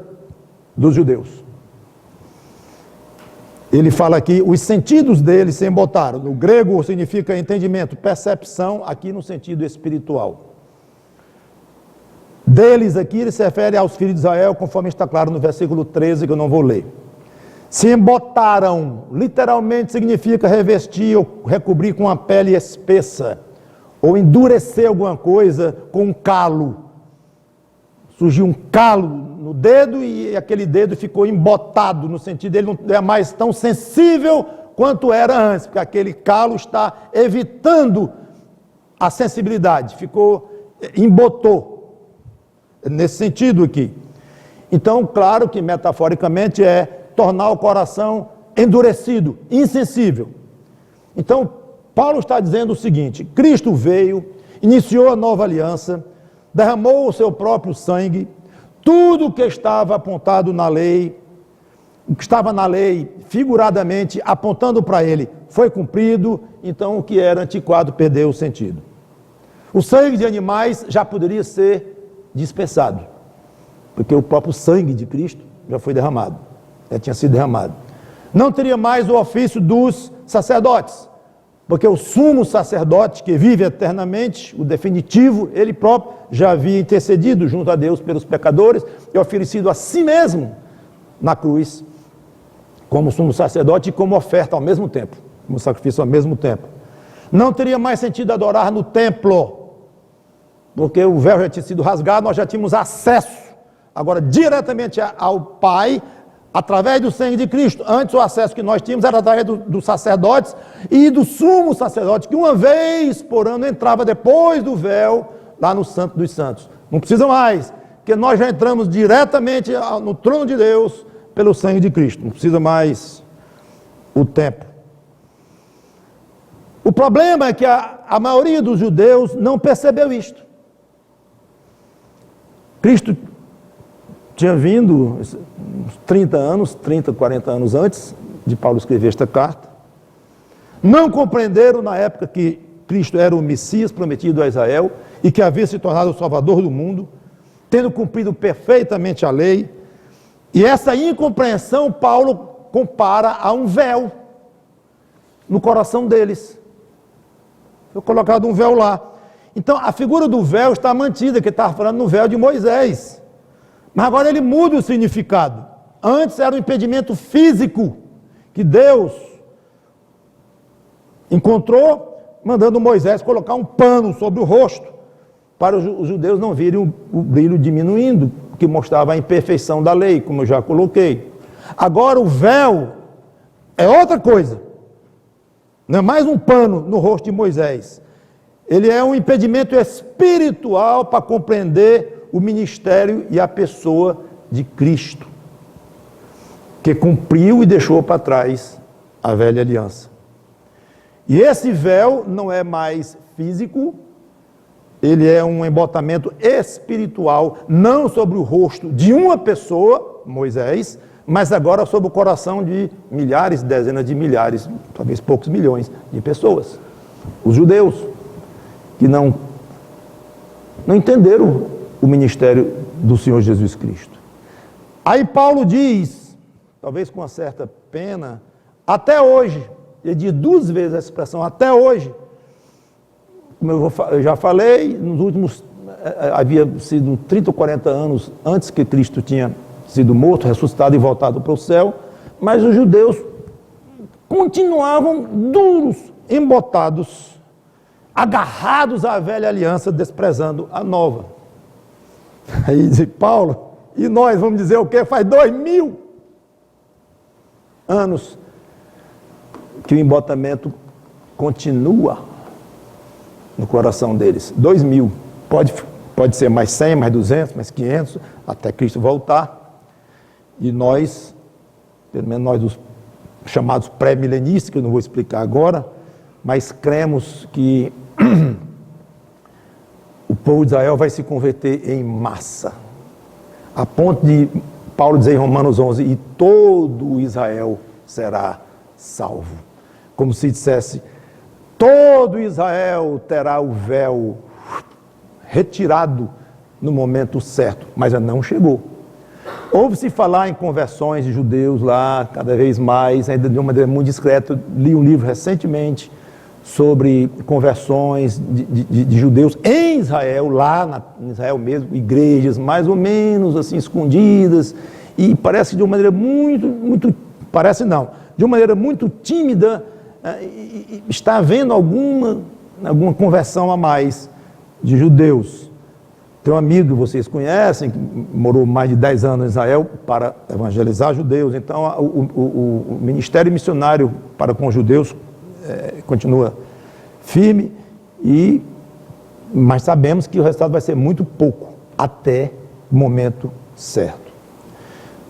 dos judeus. Ele fala aqui, os sentidos deles se embotaram. No grego significa entendimento, percepção, aqui no sentido espiritual. Deles aqui, ele se refere aos filhos de Israel, conforme está claro no versículo 13, que eu não vou ler. Se embotaram, literalmente significa revestir ou recobrir com uma pele espessa, ou endurecer alguma coisa com um calo. Surgiu um calo no dedo e aquele dedo ficou embotado, no sentido dele não é mais tão sensível quanto era antes, porque aquele calo está evitando a sensibilidade, embotou. Nesse sentido aqui. Então, claro que metaforicamente é tornar o coração endurecido, insensível. Então, Paulo está dizendo o seguinte: Cristo veio, iniciou a nova aliança, derramou o seu próprio sangue, tudo o que estava apontado na lei, o que estava na lei, figuradamente apontando para ele, foi cumprido, então o que era antiquado perdeu o sentido. O sangue de animais já poderia ser dispensado, porque o próprio sangue de Cristo já foi derramado, já tinha sido derramado. Não teria mais o ofício dos sacerdotes, porque o sumo sacerdote que vive eternamente, o definitivo, ele próprio já havia intercedido junto a Deus pelos pecadores e oferecido a si mesmo na cruz, como sumo sacerdote e como oferta ao mesmo tempo, como sacrifício ao mesmo tempo. Não teria mais sentido adorar no templo, porque o véu já tinha sido rasgado, nós já tínhamos acesso, agora diretamente ao Pai, através do sangue de Cristo. Antes o acesso que nós tínhamos era através dos sacerdotes e do sumo sacerdote, que uma vez por ano entrava depois do véu, lá no Santo dos Santos. Não precisa mais, porque nós já entramos diretamente no trono de Deus, pelo sangue de Cristo, não precisa mais o templo. O problema é que a maioria dos judeus não percebeu isto. Cristo tinha vindo uns 30, 40 anos antes de Paulo escrever esta carta. Não compreenderam na época que Cristo era o Messias prometido a Israel e que havia se tornado o Salvador do mundo, tendo cumprido perfeitamente a lei. E essa incompreensão Paulo compara a um véu no coração deles. Foi colocado um véu lá. Então, a figura do véu está mantida, que estava falando no véu de Moisés. Mas agora ele muda o significado. Antes era um impedimento físico, que Deus encontrou, mandando Moisés colocar um pano sobre o rosto, para os judeus não virem o brilho diminuindo, que mostrava a imperfeição da lei, como eu já coloquei. Agora o véu é outra coisa. Não é mais um pano no rosto de Moisés. Ele é um impedimento espiritual para compreender o ministério e a pessoa de Cristo, que cumpriu e deixou para trás a velha aliança. E esse véu não é mais físico, ele é um embotamento espiritual, não sobre o rosto de uma pessoa, Moisés, mas agora sobre o coração de milhares, dezenas de milhares, talvez poucos milhões de pessoas. Os judeus, que não entenderam o ministério do Senhor Jesus Cristo. Aí Paulo diz, talvez com uma certa pena, até hoje, ele diz 2 vezes essa expressão, até hoje, como eu já falei, nos últimos, havia sido 30 ou 40 anos antes que Cristo tinha sido morto, ressuscitado e voltado para o céu, mas os judeus continuavam duros, embotados, agarrados à velha aliança, desprezando a nova. Aí diz Paulo, e nós vamos dizer o quê? Faz 2000 anos que o embotamento continua no coração deles. 2.000, pode ser mais 100, mais 200, mais 500, até Cristo voltar. E nós, pelo menos nós os chamados pré-milenistas, que eu não vou explicar agora, mas cremos que o povo de Israel vai se converter em massa, a ponto de Paulo dizer em Romanos 11, e todo Israel será salvo. Como se dissesse, todo Israel terá o véu retirado no momento certo, mas ainda não chegou. Ouve-se falar em conversões de judeus lá, cada vez mais, ainda de uma maneira muito discreta. Eu li um livro recentemente sobre conversões de judeus em Israel, lá em Israel mesmo, igrejas mais ou menos assim escondidas, e parece que de uma maneira de uma maneira muito tímida, está havendo alguma conversão a mais de judeus. Tem um amigo que vocês conhecem, que morou mais de 10 anos em Israel para evangelizar judeus. Então, o ministério missionário para com os judeus continua firme, mas sabemos que o resultado vai ser muito pouco, até o momento certo.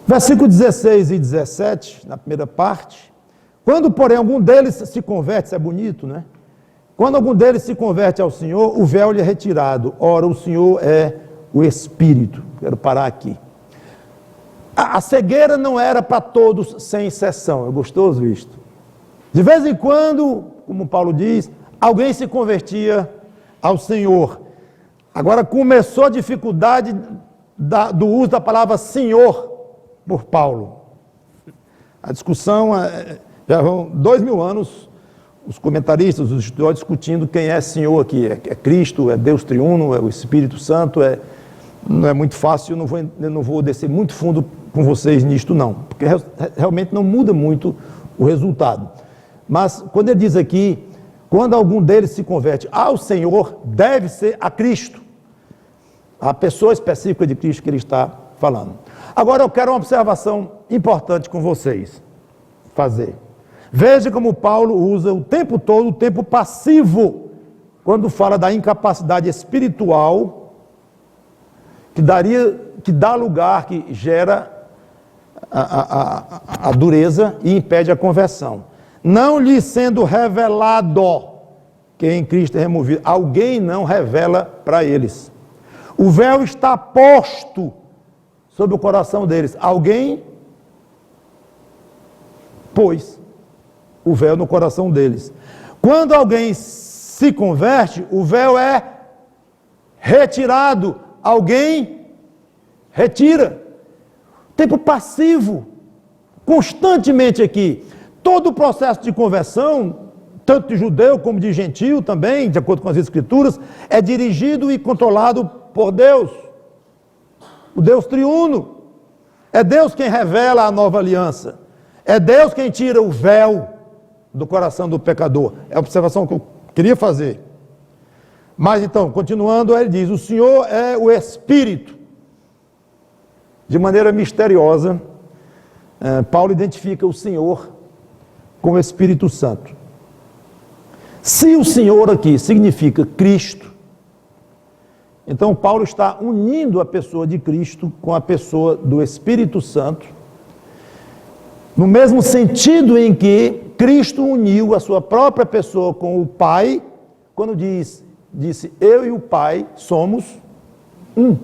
Versículo 16 e 17, na primeira parte. Quando, porém, algum deles se converte, isso é bonito, né? Quando algum deles se converte ao Senhor, o véu lhe é retirado. Ora, o Senhor é o Espírito. Quero parar aqui. A cegueira não era para todos, sem exceção. É gostoso isto. De vez em quando, como Paulo diz, alguém se convertia ao Senhor. Agora começou a dificuldade do uso da palavra Senhor por Paulo. A discussão, já vão 2000 anos, os comentaristas, os estudiosos discutindo quem é Senhor aqui. É Cristo, é Deus triuno, é o Espírito Santo, não é muito fácil, eu não vou descer muito fundo com vocês nisto não, porque realmente não muda muito o resultado. Mas quando ele diz aqui, quando algum deles se converte ao Senhor, deve ser a Cristo, a pessoa específica de Cristo que ele está falando. Agora eu quero uma observação importante com vocês fazer. Veja como Paulo usa o tempo todo o tempo passivo, quando fala da incapacidade espiritual, que dá lugar, que gera a dureza e impede a conversão. Não lhe sendo revelado que em Cristo é removido. Alguém não revela para eles. O véu está posto sobre o coração deles. Alguém pôs o véu no coração deles. Quando alguém se converte, o véu é retirado. Alguém retira. Tempo passivo. Constantemente aqui. Todo o processo de conversão, tanto de judeu como de gentio também, de acordo com as Escrituras, é dirigido e controlado por Deus. O Deus triuno. É Deus quem revela a nova aliança. É Deus quem tira o véu do coração do pecador. É a observação que eu queria fazer. Mas então, continuando, ele diz, o Senhor é o Espírito. De maneira misteriosa, Paulo identifica o Senhor com o Espírito Santo. Se o Senhor aqui significa Cristo, então Paulo está unindo a pessoa de Cristo com a pessoa do Espírito Santo, no mesmo sentido em que Cristo uniu a sua própria pessoa com o Pai, quando disse, eu e o Pai somos um.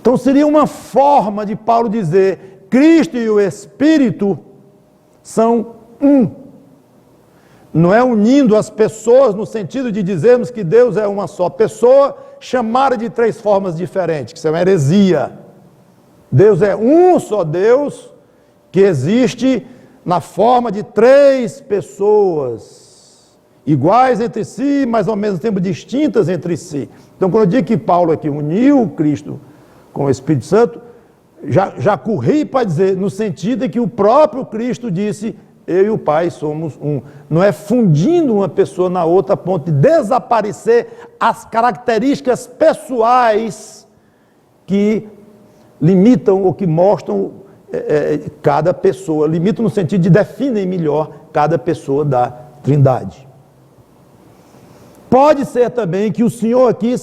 Então seria uma forma de Paulo dizer, Cristo e o Espírito são um. Não é unindo as pessoas no sentido de dizermos que Deus é uma só pessoa, chamada de 3 formas diferentes, que isso é uma heresia. Deus é um só Deus, que existe na forma de 3 pessoas, iguais entre si, mas ao mesmo tempo distintas entre si. Então, quando eu digo que Paulo aqui uniu Cristo com o Espírito Santo, já corri para dizer, no sentido em que o próprio Cristo disse, eu e o Pai somos um. Não é fundindo uma pessoa na outra a ponto de desaparecer as características pessoais que limitam ou que mostram cada pessoa, limito no sentido de definem melhor cada pessoa da Trindade. Pode ser também que o Senhor aqui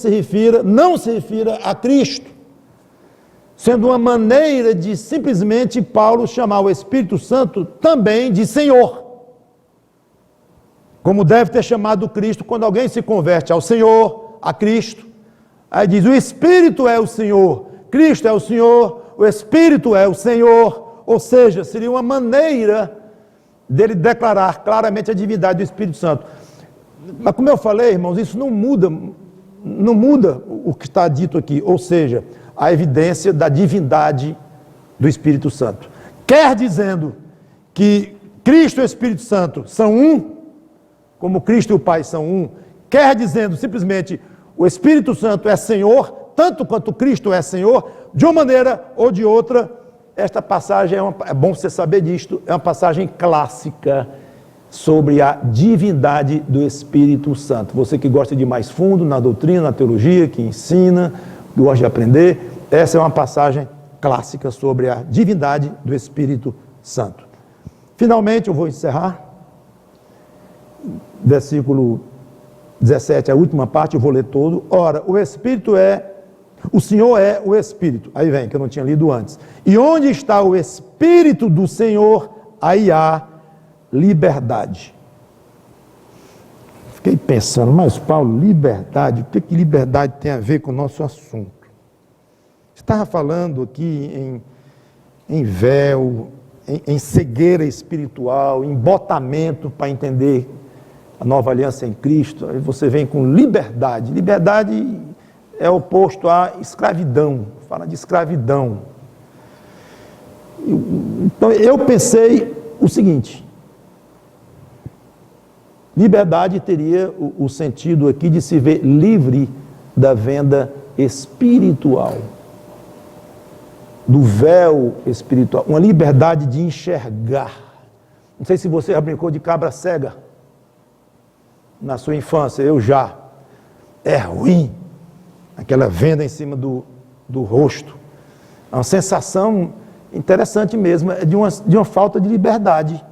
não se refira a Cristo, sendo uma maneira de simplesmente Paulo chamar o Espírito Santo também de Senhor. Como deve ter chamado Cristo quando alguém se converte ao Senhor, a Cristo. Aí diz, o Espírito é o Senhor, Cristo é o Senhor, o Espírito é o Senhor. Ou seja, seria uma maneira dele declarar claramente a divindade do Espírito Santo. Mas como eu falei, irmãos, isso não muda o que está dito aqui, ou seja, a evidência da divindade do Espírito Santo. Quer dizendo que Cristo e o Espírito Santo são um, como Cristo e o Pai são um, quer dizendo simplesmente o Espírito Santo é Senhor, tanto quanto Cristo é Senhor, de uma maneira ou de outra. Esta passagem é bom você saber disto, é uma passagem clássica sobre a divindade do Espírito Santo. Você que gosta de ir mais fundo na doutrina, na teologia, que ensina, que gosta de aprender, essa é uma passagem clássica sobre a divindade do Espírito Santo. Finalmente, eu vou encerrar. Versículo 17, a última parte, eu vou ler todo. Ora, o Senhor é o Espírito. Aí vem, que eu não tinha lido antes. E onde está o Espírito do Senhor, aí há liberdade. Fiquei pensando, mas Paulo, liberdade, o que liberdade tem a ver com o nosso assunto? Estava falando aqui em véu, em cegueira espiritual, em botamento para entender a nova aliança em Cristo. Aí você vem com liberdade. Liberdade é oposto à escravidão, fala de escravidão. Então eu pensei o seguinte, liberdade teria o sentido aqui de se ver livre da venda espiritual, do véu espiritual, uma liberdade de enxergar. Não sei se você já brincou de cabra cega na sua infância, eu já. É ruim, aquela venda em cima do rosto. É uma sensação interessante mesmo, é de uma falta de liberdade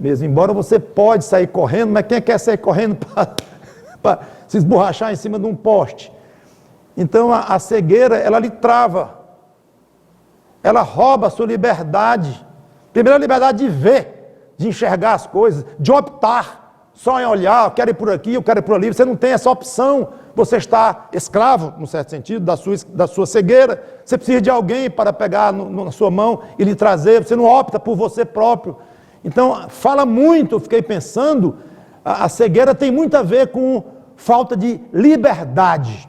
mesmo. Embora você pode sair correndo, mas quem quer sair correndo para se esborrachar em cima de um poste? Então a cegueira, ela lhe trava. Ela rouba a sua liberdade. Primeiro, a liberdade de ver, de enxergar as coisas, de optar só em olhar, eu quero ir por aqui, eu quero ir por ali. Você não tem essa opção. Você está escravo, num certo sentido, da sua cegueira. Você precisa de alguém para pegar na sua mão e lhe trazer. Você não opta por você próprio. Então, fala muito, eu fiquei pensando, a cegueira tem muito a ver com falta de liberdade.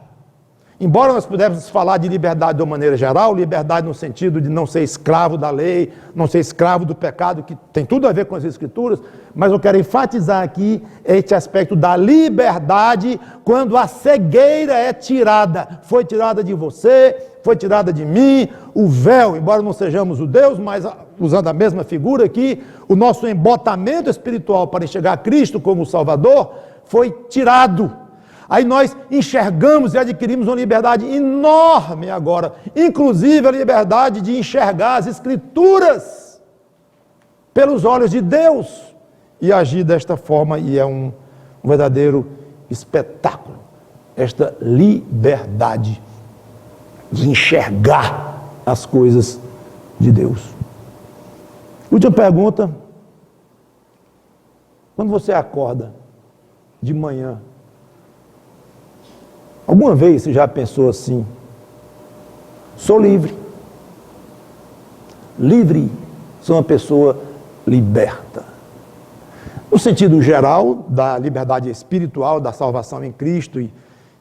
Embora nós pudéssemos falar de liberdade de uma maneira geral, liberdade no sentido de não ser escravo da lei, não ser escravo do pecado, que tem tudo a ver com as Escrituras, mas eu quero enfatizar aqui este aspecto da liberdade quando a cegueira é tirada. Foi tirada de você, foi tirada de mim, o véu, embora não sejamos judeus, mas usando a mesma figura aqui, o nosso embotamento espiritual para enxergar Cristo como Salvador foi tirado. Aí nós enxergamos e adquirimos uma liberdade enorme agora, inclusive a liberdade de enxergar as Escrituras pelos olhos de Deus e agir desta forma, e é um verdadeiro espetáculo, esta liberdade de enxergar as coisas de Deus. Última pergunta, quando você acorda de manhã, alguma vez você já pensou assim, sou livre, sou uma pessoa liberta, no sentido geral da liberdade espiritual, da salvação em Cristo e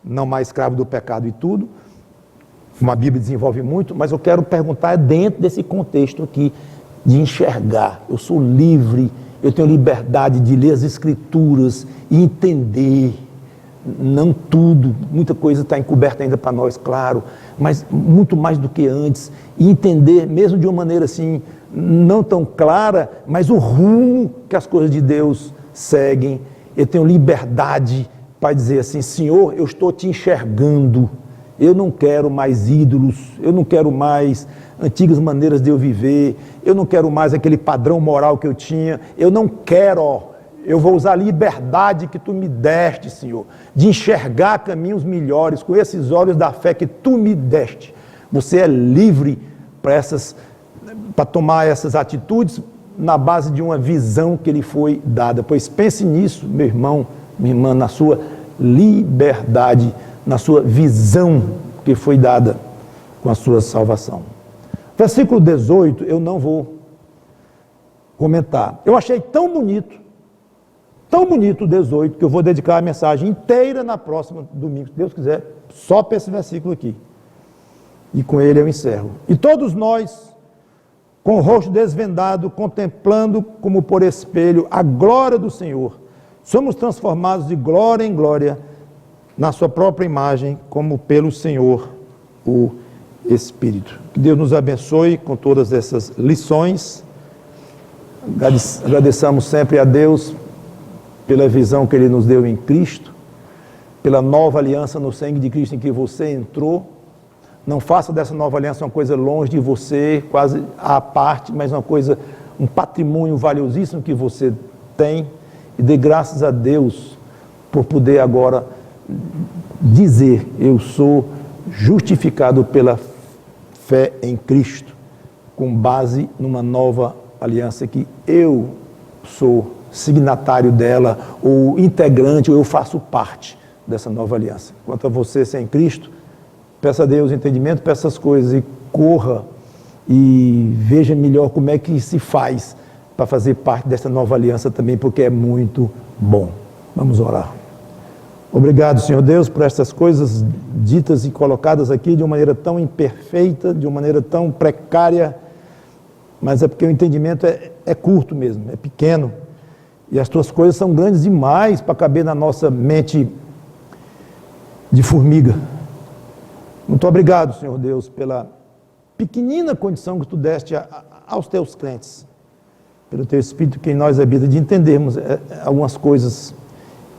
não mais escravo do pecado e tudo, como a Bíblia desenvolve muito, mas eu quero perguntar dentro desse contexto aqui, de enxergar, eu sou livre, eu tenho liberdade de ler as Escrituras e entender, não tudo, muita coisa está encoberta ainda para nós, claro, mas muito mais do que antes, e entender, mesmo de uma maneira assim, não tão clara, mas o rumo que as coisas de Deus seguem. Eu tenho liberdade para dizer assim, Senhor, eu estou te enxergando, Eu não quero mais ídolos, eu não quero mais antigas maneiras de eu viver, eu não quero mais aquele padrão moral que eu tinha, eu não quero, ó, eu vou usar a liberdade que tu me deste, Senhor, de enxergar caminhos melhores com esses olhos da fé que tu me deste. Você é livre para tomar essas atitudes na base de uma visão que lhe foi dada. Pois pense nisso, meu irmão, minha irmã, na sua liberdade, na sua visão que foi dada com a sua salvação. Versículo 18, eu não vou comentar. Eu achei tão bonito o 18, que eu vou dedicar a mensagem inteira na próxima domingo, se Deus quiser, só para esse versículo aqui. E com ele eu encerro. E todos nós, com o rosto desvendado, contemplando como por espelho a glória do Senhor, somos transformados de glória em glória na sua própria imagem, como pelo Senhor, o Espírito. Que Deus nos abençoe com todas essas lições. Agradeçamos sempre a Deus pela visão que Ele nos deu em Cristo, pela nova aliança no sangue de Cristo em que você entrou. Não faça dessa nova aliança uma coisa longe de você, quase à parte, mas uma coisa, um patrimônio valiosíssimo que você tem. E dê graças a Deus por poder agora dizer: eu sou justificado pela fé em Cristo, com base numa nova aliança que eu sou signatário dela, ou integrante, ou eu faço parte dessa nova aliança. Quanto a você sem Cristo, peça a Deus entendimento para essas coisas e corra e veja melhor como é que se faz para fazer parte dessa nova aliança também, porque é muito bom. Vamos orar. Obrigado, Senhor Deus, por essas coisas ditas e colocadas aqui de uma maneira tão imperfeita, de uma maneira tão precária, mas é porque o entendimento é curto mesmo, é pequeno, e as tuas coisas são grandes demais para caber na nossa mente de formiga. Muito obrigado, Senhor Deus, pela pequenina condição que tu deste aos teus crentes, pelo teu Espírito que em nós habita, de entendermos algumas coisas.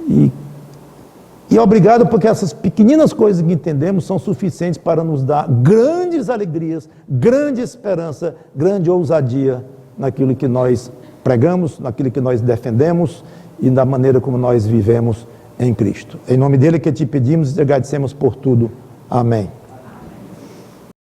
E obrigado porque essas pequeninas coisas que entendemos são suficientes para nos dar grandes alegrias, grande esperança, grande ousadia naquilo que nós pregamos, naquilo que nós defendemos e na maneira como nós vivemos em Cristo. Em nome dele que te pedimos e te agradecemos por tudo. Amém.